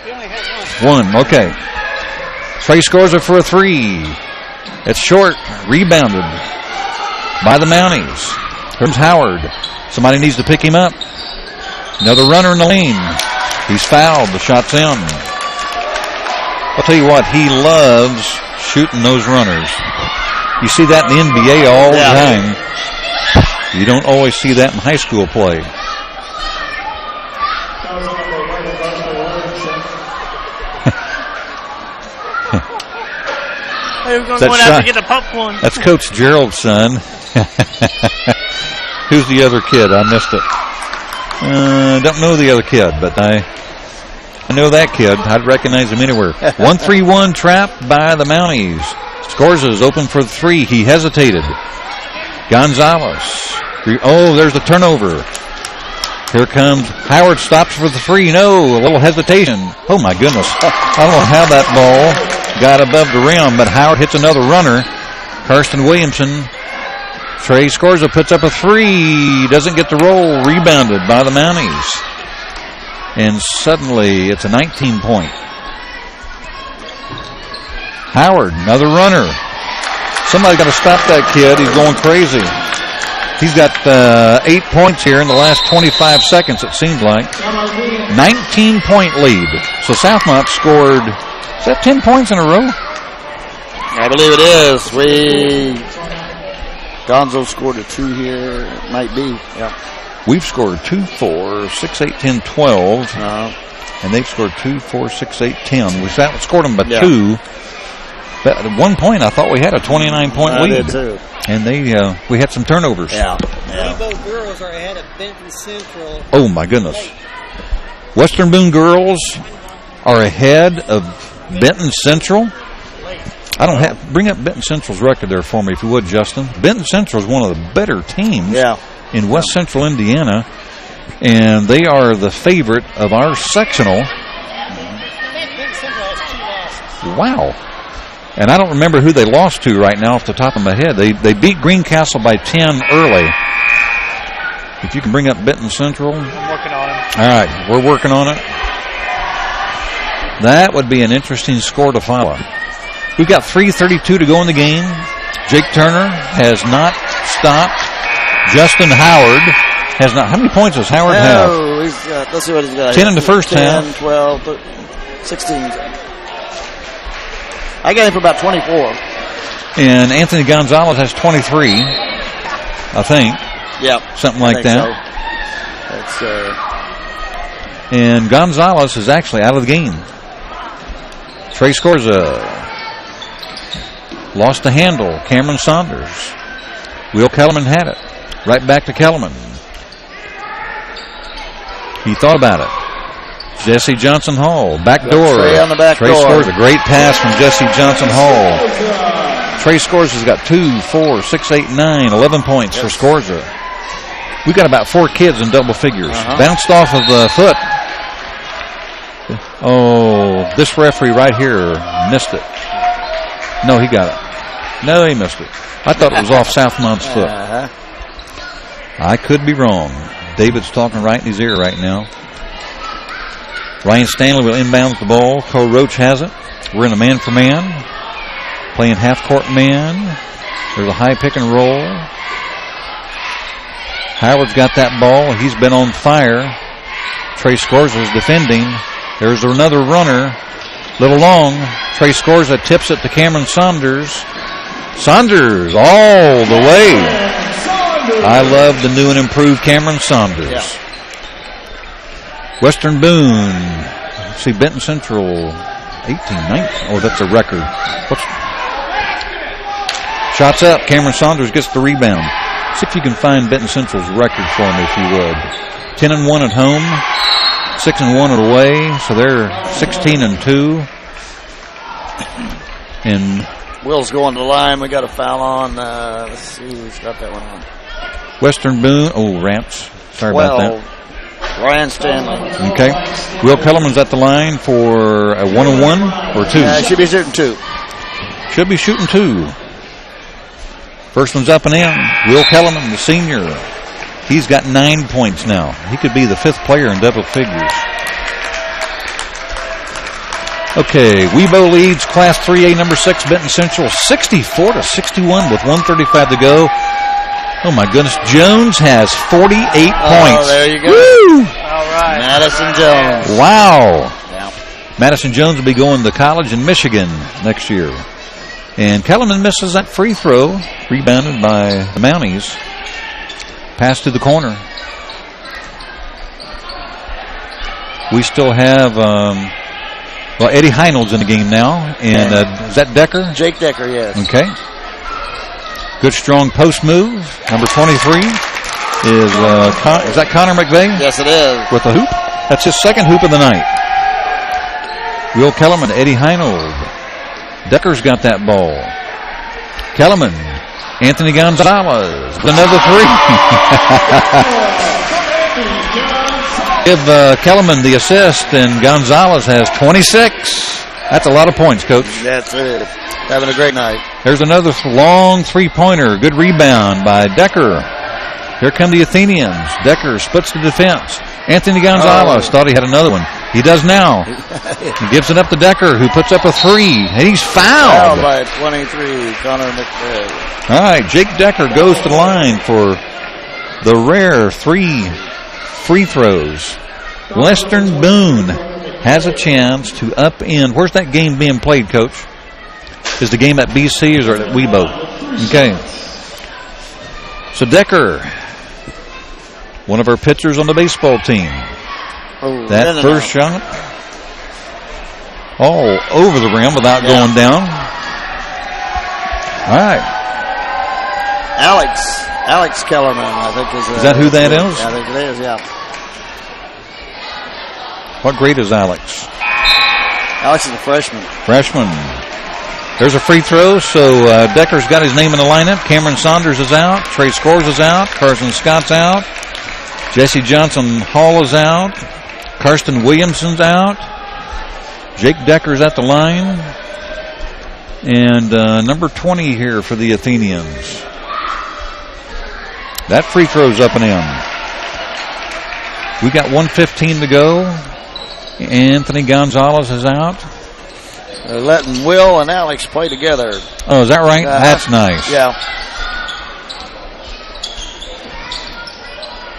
He only had one. Okay. Trey Scorza for a 3. It's short. Rebounded by the Mounties. Here's Howard. Somebody needs to pick him up. Another runner in the lane. He's fouled. The shot's in. I'll tell you what, he loves shooting those runners. You see that in the NBA all the time. You don't always see that in high school play. We're going out to get the popcorn. That's Coach Gerald's son. Who's the other kid? I missed it. Don't know the other kid, but I know that kid. I'd recognize him anywhere. 1-3-1 trap by the Mounties. Scorza is open for the 3. He hesitated. Gonzalez. Oh, there's the turnover. Here comes Howard. Stops for the 3. No, a little hesitation. Oh, my goodness. I don't know how that ball got above the rim, but Howard hits another runner. Karsten Williamson. Trey Scorza puts up a 3. Doesn't get the roll. Rebounded by the Mounties. And suddenly it's a 19-point Howard, another runner. Somebody's got to stop that kid. He's going crazy. He's got 8 points here in the last 25 seconds, it seems like. 19-point lead. So Southmont scored, is that 10 points in a row? I believe it is. Gonzo scored a 2 here. It might be. Yeah. We've scored 2, 4, 6, 8, 10, 12. And they've scored 2, 4, 6, 8, 10. We scored them by 2. But at one point, I thought we had a 29-point lead. I did too. And we had some turnovers. Yeah. Rainbow Girls are ahead of Benton Central. Oh, my goodness. Western Boone girls are ahead of Benton Central. Bring up Benton Central's record there for me, if you would, Justin. Benton Central is one of the better teams in West Central Indiana, and they are the favorite of our sectional. Benton Central has 2 losses. Wow. And I don't remember who they lost to right now off the top of my head. They beat Greencastle by 10 early. If you can bring up Benton Central. I'm working on it. All right, we're working on it. That would be an interesting score to follow. We've got 3:32 to go in the game. Jake Turner has not stopped. Justin Howard has not. How many points does Howard have? He's got, let's see what he's got. 10 in the first half. 10, 12, 16. I got him for about 24. And Anthony Gonzalez has 23, I think. Yeah. Something like that. So. And Gonzalez is actually out of the game. Trey Scorza lost the handle. Cameron Saunders. Will Kellerman had it. Right back to Kellerman. He thought about it. Jesse Johnson Hall. Back door. Trey on the back Trey door. scores a great pass from Jesse Johnson Hall. Trey Scorza has got 2, 4, 6, 8, 9, 11 points for Scorza. We got about 4 kids in double figures. Bounced off of the foot. Oh, this referee right here missed it. No, he got it. No, he missed it. I thought it was off Southmont's foot. I could be wrong. David's talking right in his ear right now. Ryan Stanley will inbound the ball. Cole Roach has it. We're in a man-for-man. Playing half-court man. There's a high pick and roll. Howard's got that ball. He's been on fire. Trey Scorza is defending. There's another runner. Little long. Trey Scorza tips it to Cameron Saunders. Saunders all the way. I love the new and improved Cameron Saunders. Yeah. Western Boone. Let's see, Benton Central 18, 19. Oh, that's a record. Shots up. Cameron Saunders gets the rebound. See if you can find Benton Central's record for me, if you would. 10-1 at home, 6-1 at away. So they're 16-2. And Will's going to the line. We got a foul on. Let's see who's got that one on. Western Boone. Oh, Rants. Sorry about that. Ryan Stanley. Okay. Will Kellerman's at the line for a 1-on-1 or 2? Should be shooting 2. Should be shooting 2. First one's up and in. Will Kellerman, the senior. He's got 9 points now. He could be the 5th player in double figures. Okay, Weibo leads Class 3A number 6 Benton Central 64-61 with 1:35 to go. Oh my goodness, Jones has 48 points. Oh, there you go. Woo! All right. Madison Jones. Wow. Yeah. Madison Jones will be going to college in Michigan next year. And Kellerman misses that free throw, rebounded by the Mounties. Pass to the corner. We still have, Eddie Heinold's in the game now. And is that Decker? Jake Decker, yes. Okay. Good strong post move. Number 23 is that Connor McVeigh? Yes, it is. With a hoop. That's his second hoop of the night. Will Kellerman, Eddie Heinold. Decker's got that ball. Kellerman, Anthony Gonzalez, another 3. Give Kellerman the assist, and Gonzalez has 26. That's a lot of points, Coach. That's it. Having a great night. There's another long three-pointer. Good rebound by Decker. Here come the Athenians. Decker splits the defense. Anthony Gonzalez thought he had another one. He does now. He gives it up to Decker, who puts up a 3. He's fouled. Fouled by 23, Connor McVeigh. All right, Jake Decker goes to the line for the rare 3 free throws. Western Boone has a chance to upend. Where's that game being played, Coach? Is the game at BC or is it at Webo? Okay. So Decker, one of our pitchers on the baseball team. That first shot, all over the rim without going down. All right. Alex Kellerman, I think is that who that is? Yeah, I think it is, yeah. What grade is Alex? Alex is a freshman. Freshman. There's a free throw, so Decker's got his name in the lineup. Cameron Saunders is out. Trey Scores is out. Carson Scott's out. Jesse Johnson Hall is out. Karsten Williamson's out. Jake Decker's at the line. And number 20 here for the Athenians. That free throw's up and in. We got 1:15 to go. Anthony Gonzalez is out. They're letting Will and Alex play together. Oh, is that right? That's nice. Yeah.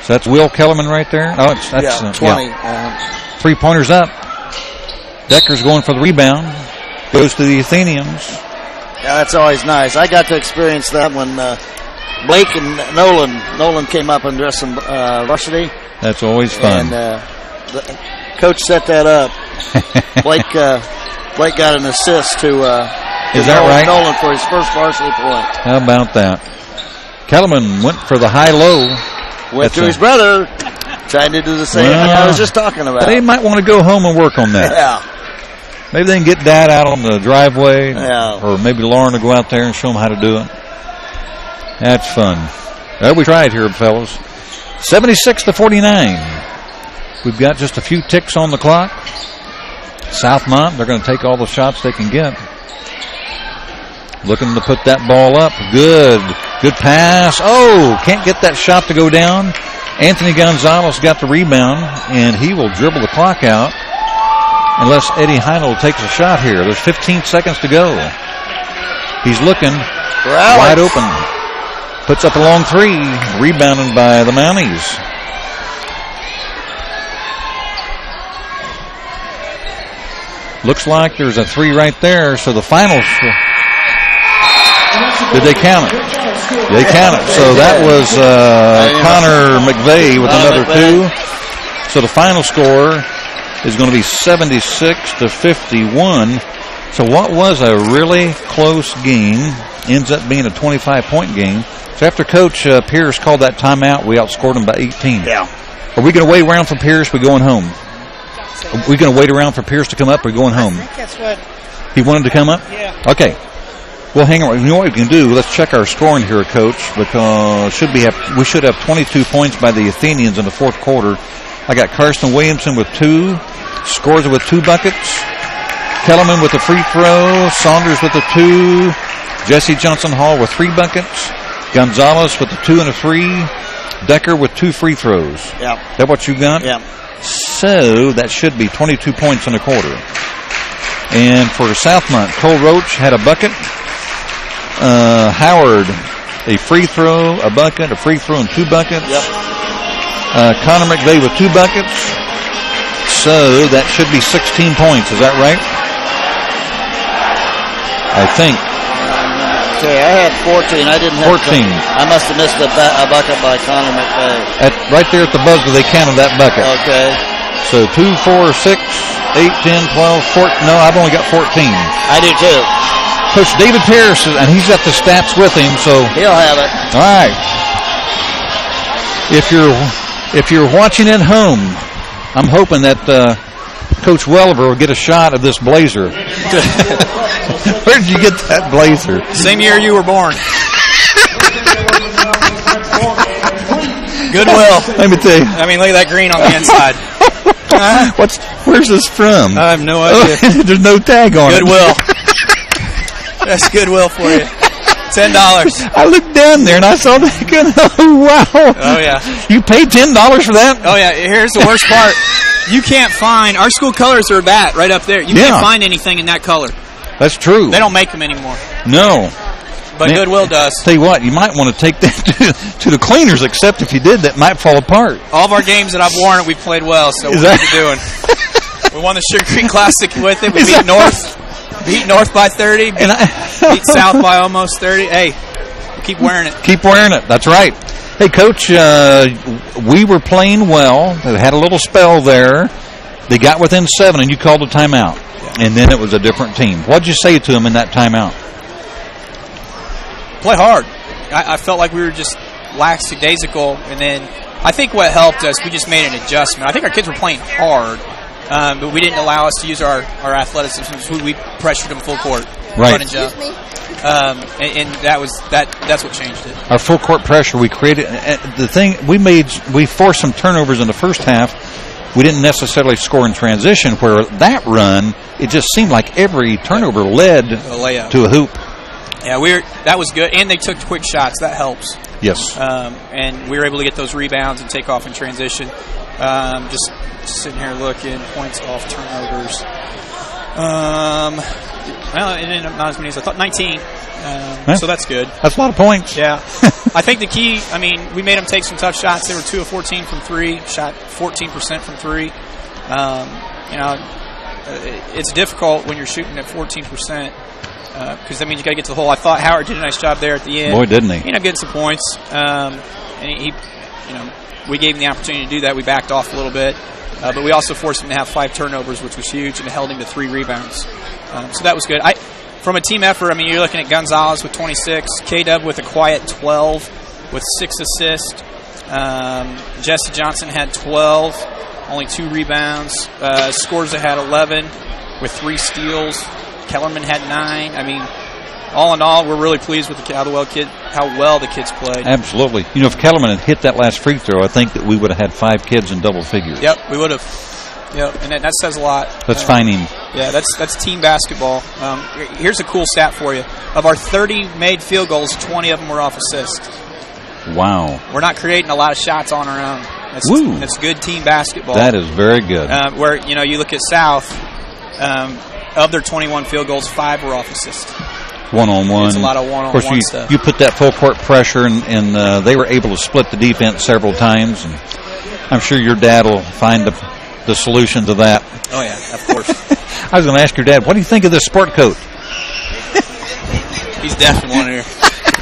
So that's Will Kellerman right there. Oh, that's 20. Yeah. 3-pointers up. Decker's going for the rebound. Goes to the Athenians. Yeah, that's always nice. I got to experience that when Blake and Nolan came up and dressed some varsity. That's always fun. And the coach set that up. Blake got an assist to is that right? Nolan for his first varsity point. How about that? Kellerman went for the high-low. Went to his brother. Trying to do the same thing I was just talking about. They might want to go home and work on that. Yeah. Maybe they can get Dad out on the driveway. Yeah. Or maybe Lauren will go out there and show them how to do it. That's fun. Well, we tried here, fellas. 76-49. We've got just a few ticks on the clock. Southmont, they're going to take all the shots they can get. Looking to put that ball up. Good pass. Oh, can't get that shot to go down. Anthony Gonzalez got the rebound, and he will dribble the clock out unless Eddie Heinold takes a shot here. There's 15 seconds to go. He's looking wide open. Puts up a long 3, rebounded by the Mounties. Looks like there's a 3 right there, so the final. Did they count it? They count it. So that was Connor McVeigh with another 2. So the final score is going to be 76-51. So what was a really close game ends up being a 25-point game. So after Coach Pierce called that timeout, we outscored him by 18. Yeah. Are we going to wait around for Pierce? We're going home. Are we going to wait around for Pierce to come up? Or going home? I think that's what. He wanted to come up? Yeah. Okay. Well, hang on. You know what we can do? Let's check our scoring here, Coach. Because we should have 22 points by the Athenians in the fourth quarter. I got Karsten Williamson with 2. Scores with 2 buckets. Kellerman with a free throw. Saunders with a 2. Jesse Johnson Hall with 3 buckets. Gonzalez with a 2 and a 3. Decker with 2 free throws. Yeah. Is that what you got? Yeah. So that should be 22 points in a quarter. And for Southmont, Cole Roach had a bucket. Howard, a free throw, a bucket, a free throw, and 2 buckets. Yep. Connor McVeigh with 2 buckets. So that should be 16 points. Is that right? I think. Okay, I had 14. I didn't have 14. I must have missed a bucket by Connor McVeigh. Right there at the buzzer, they counted that bucket. Okay. So 2, 4, 6, 8, 10, 12, 14. No, I've only got 14. I do too. Coach David Pierce, and he's got the stats with him, so he'll have it. All right. If you're watching at home, I'm hoping that Coach Welliver will get a shot of this blazer. Where did you get that blazer? Same year you were born. Goodwill. Let me tell you. I mean, look at that green on the inside. Where's this from? I have no idea. There's no tag on Goodwill. That's Goodwill for you. $10. I looked down there and I saw that gun. Oh, wow. Oh, yeah. You paid $10 for that? Oh, yeah. Here's the worst part. You can't find, our school colors are that right up there. You can't find anything in that color. That's true. They don't make them anymore. No. But Man, Goodwill does. Tell you what, you might want to take that to the cleaners, except if you did, that might fall apart. All of our games that I've worn it, we've played well, so what are you doing? We won the Sugar Creek Classic with it. We beat North by 30, beat South by almost 30. Hey, keep wearing it. Keep wearing it. That's right. Hey, Coach, we were playing well. They had a little spell there. They got within 7, and you called a timeout. Yeah. And then it was a different team. What did you say to them in that timeout? Play hard. I felt like we were just lackadaisical, and then I think what helped us, we just made an adjustment. I think our kids were playing hard, but we didn't allow us to use our athleticism. So we pressured them full court. Right. Run and jump. And that's what changed it. Our full court pressure, we created the thing. We forced some turnovers in the first half. We didn't necessarily score in transition. Where that run, it just seemed like every turnover led to a hoop. Yeah, that was good, and they took quick shots. That helps. Yes. And we were able to get those rebounds and take off in transition. Just sitting here looking, points off turnovers. Well, it ended up not as many as I thought, 19. So that's good. That's a lot of points. Yeah. I think the key, we made them take some tough shots. They were 2 of 14 from 3, shot 14% from 3. It's difficult when you're shooting at 14%. Because that means you got to get to the hole. I thought Howard did a nice job there at the end. Boy, didn't he? He ended up getting some points. And we gave him the opportunity to do that. We backed off a little bit. But we also forced him to have 5 turnovers, which was huge, and held him to 3 rebounds. So that was good. From a team effort, you're looking at Gonzalez with 26, K-Dub with a quiet 12 with 6 assists. Jesse Johnson had 12, only 2 rebounds. Scorza had 11 with 3 steals. Kellerman had 9. All in all, we're really pleased with how well the kids played. Absolutely. If Kellerman had hit that last free throw, I think that we would have had 5 kids in double figures. Yep, we would have. Yep, and that says a lot. That's finding. Yeah, that's team basketball. Here's a cool stat for you. Of our 30 made field goals, 20 of them were off assist. Wow. We're not creating a lot of shots on our own. That's good team basketball. That is very good. Where, you look at South, of their 21 field goals, 5 were off assist. One-on-one. It's a lot of one-on-one stuff. You put that full court pressure, and they were able to split the defense several times. And I'm sure your dad will find the solution to that. Oh, yeah, of course. I was going to ask your dad, what do you think of this sport coat? He's deaf in one ear.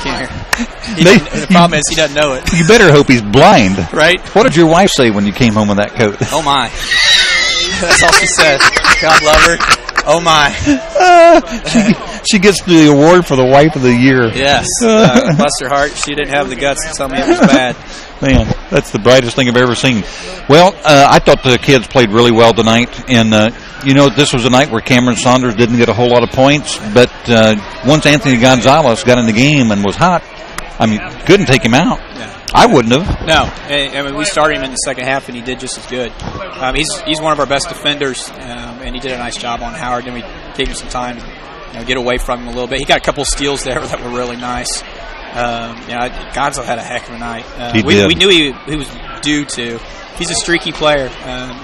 Can't hear. The problem is he doesn't know it. You better hope he's blind. Right? What did your wife say when you came home with that coat? Oh, my. That's all she said. God love her. Oh, my. She gets the award for the wife of the year. Yes. Bless her heart. She didn't have the guts to tell me it was bad. Man, that's the brightest thing I've ever seen. Well, I thought the kids played really well tonight. And, this was a night where Cameron Saunders didn't get a whole lot of points. But once Anthony Gonzalez got in the game and was hot, couldn't take him out. Yeah. I wouldn't have. No. We started him in the second half, and he did just as good. He's one of our best defenders, and he did a nice job on Howard. Then we gave him some time to get away from him a little bit. He got a couple of steals there that were really nice. Gonzo had a heck of a 'night. We knew he was due to. He's a streaky player.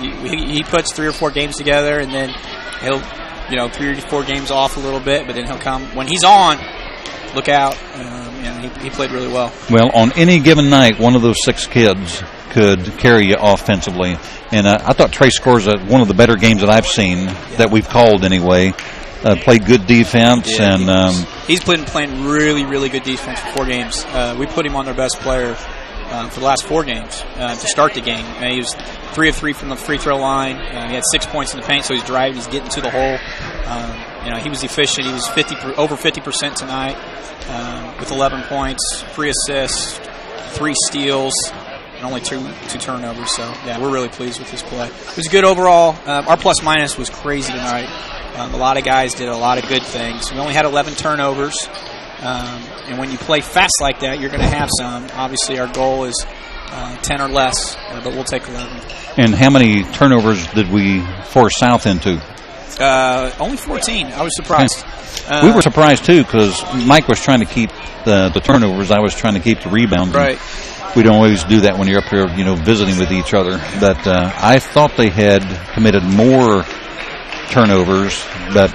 He puts 3 or 4 games together, and then he'll 3 or 4 games off a little bit, but then he'll come when he's on. Look out. He played really well. Well, on any given night, one of those 6 kids could carry you offensively. And I thought Trey Scorza, one of the better games that I've seen, that we've called anyway, played good defense. Yeah, and he's playing really, really good defense for 4 games. We put him on their best player for the last 4 games to start the game. He was 3 of 3 from the free throw line. He had 6 points in the paint, so he's driving, he's getting to the hole. He was efficient. He was over 50% tonight with 11 points, 3 assists, 3 steals, and only 2 turnovers. So, yeah, we're really pleased with his play. It was good overall. Our plus-minus was crazy tonight. A lot of guys did a lot of good things. We only had 11 turnovers. And when you play fast like that, you're going to have some. Obviously, our goal is 10 or less, but we'll take 11. And how many turnovers did we force South into? Only 14. I was surprised. We were surprised, too, because Mike was trying to keep the turnovers. I was trying to keep the rebounds. Right. We don't always do that when you're up here, visiting with each other. But I thought they had committed more turnovers, but,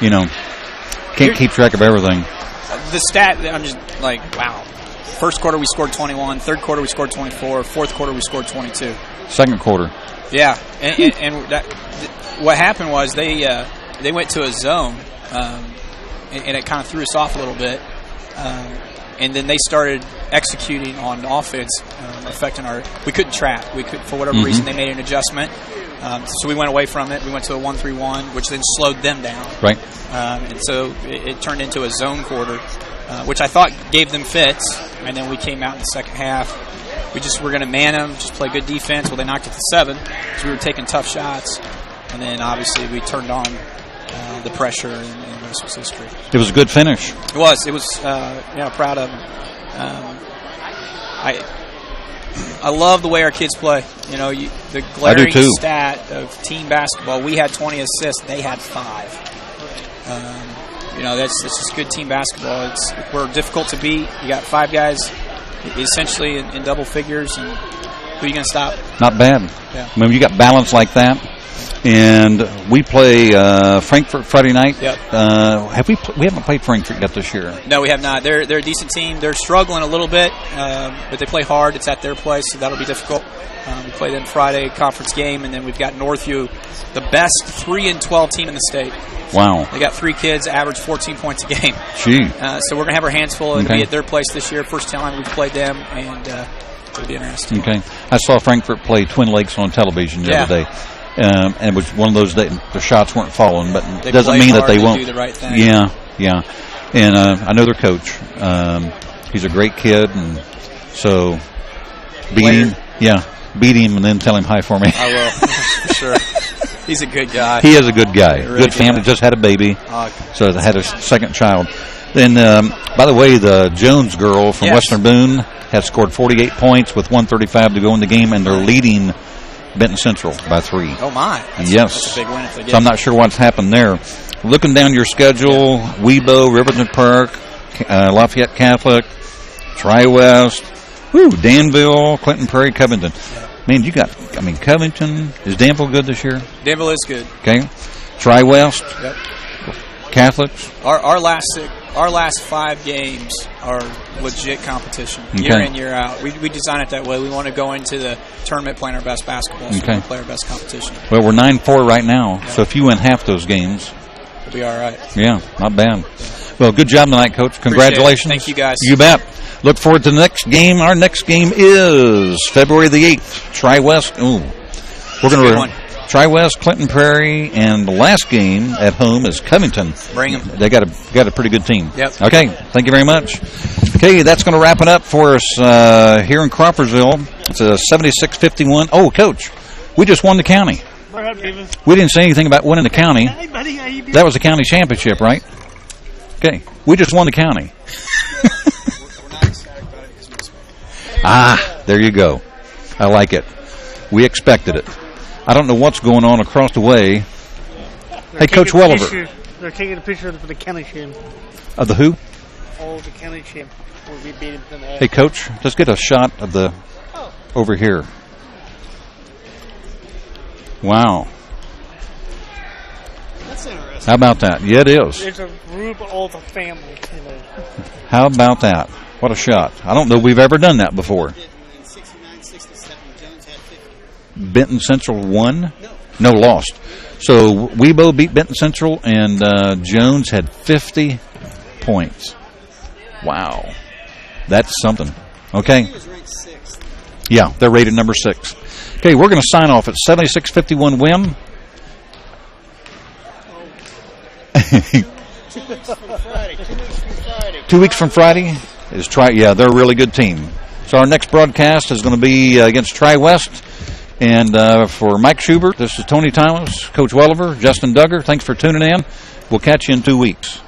can't keep track of everything. The stat, I'm just like, wow. First quarter, we scored 21. Third quarter, we scored 24. Fourth quarter, we scored 22. Second quarter. Yeah, and what happened was they went to a zone, and it kind of threw us off a little bit. And then they started executing on offense, affecting we couldn't trap. For whatever reason, they made an adjustment. So we went away from it. We went to a 1-3-1, which then slowed them down. Right. And so it turned into a zone quarter, which I thought gave them fits. And then we came out in the second half. We just were going to man them, just play good defense. Well, they knocked it to 7 because we were taking tough shots. And then, obviously, we turned on the pressure, and the rest was history. It was a good finish. It was. Proud of them. I love the way our kids play. The glaring stat of team basketball, we had 20 assists, they had 5. That's just good team basketball. We're difficult to beat. You got 5 guys essentially in double figures, and who are you going to stop? Not bad. Yeah. I mean, you got balance like that. And we play Frankfurt Friday night. Yep. We haven't played Frankfurt yet this year. No, we have not. They're a decent team. They're struggling a little bit, but they play hard. It's at their place, so that'll be difficult. We play them Friday, conference game, and then we've got Northview, the best 3-12 team in the state. Wow. They got 3 kids, average 14 points a game. Gee. So we're going to have our hands full and be at their place this year. First time we've played them, and it'll be interesting. Okay. I saw Frankfurt play Twin Lakes on television the other day. And it was one of those days the shots weren't falling, but it doesn't mean that they won't do the right thing. Yeah. And I know their coach. He's a great kid, and so beat him, and then tell him hi for me. I will, for sure. He's a good guy. He is a good guy. Really good family. Just had a baby, so had a second child. Then, by the way, the Jones girl from Western Boone has scored 48 points with 1:35 to go in the game, and they're leading Benton Central by 3. Oh, my. That's a big win if they get So I'm not sure what's happened there. Looking down your schedule, Webo, Riverton Park, Lafayette Catholic, Tri-West, Danville, Clinton Prairie, Covington. Man, Covington, is Danville good this year? Danville is good. Okay. Tri-West, Catholics. Our last 5 games are legit competition, year in, year out. We design it that way. We want to go into the tournament playing our best basketball, so we want to play our best competition. Well, we're 9-4 right now, so if you win half those games, we'll be all right. Yeah, not bad. Well, good job tonight, Coach. Congratulations. Thank you, guys. You bet. Look forward to the next game. Our next game is February the 8th. Tri-West. We're going to Tri-West, Clinton Prairie, and the last game at home is Covington. Bring them. They got a pretty good team. Yep. Okay. Thank you very much. Okay, that's going to wrap it up for us here in Crawfordsville. It's a 76-51. Oh, Coach, we just won the county. We didn't say anything about winning the county. That was the county championship, right? Okay. We just won the county. There you go. I like it. We expected it. I don't know what's going on across the way. Hey, Coach Welliver. They're taking a picture of the county champ. Of the who? Oh, the county champ. Where we beat him tonight. Hey, Coach, let's get a shot of the over here. Wow. That's interesting. How about that? Yeah, it is. There's a group of all the family. How about that? What a shot. I don't know we've ever done that before. In 69, 67, Jones had 50. Benton Central won? No, lost. So Webo beat Benton Central, and Jones had 50 points. Wow. That's something. Okay. He was ranked 6th. Yeah, they're rated number 6. Okay, we're going to sign off at 76-51 win. 2 weeks from Friday. 2 weeks from Friday. 2 weeks from Friday is they're a really good team. So our next broadcast is going to be against Tri-West. And for Mike Schubert, this is Tony Thomas, Coach Welliver, Justin Duggar. Thanks for tuning in. We'll catch you in 2 weeks.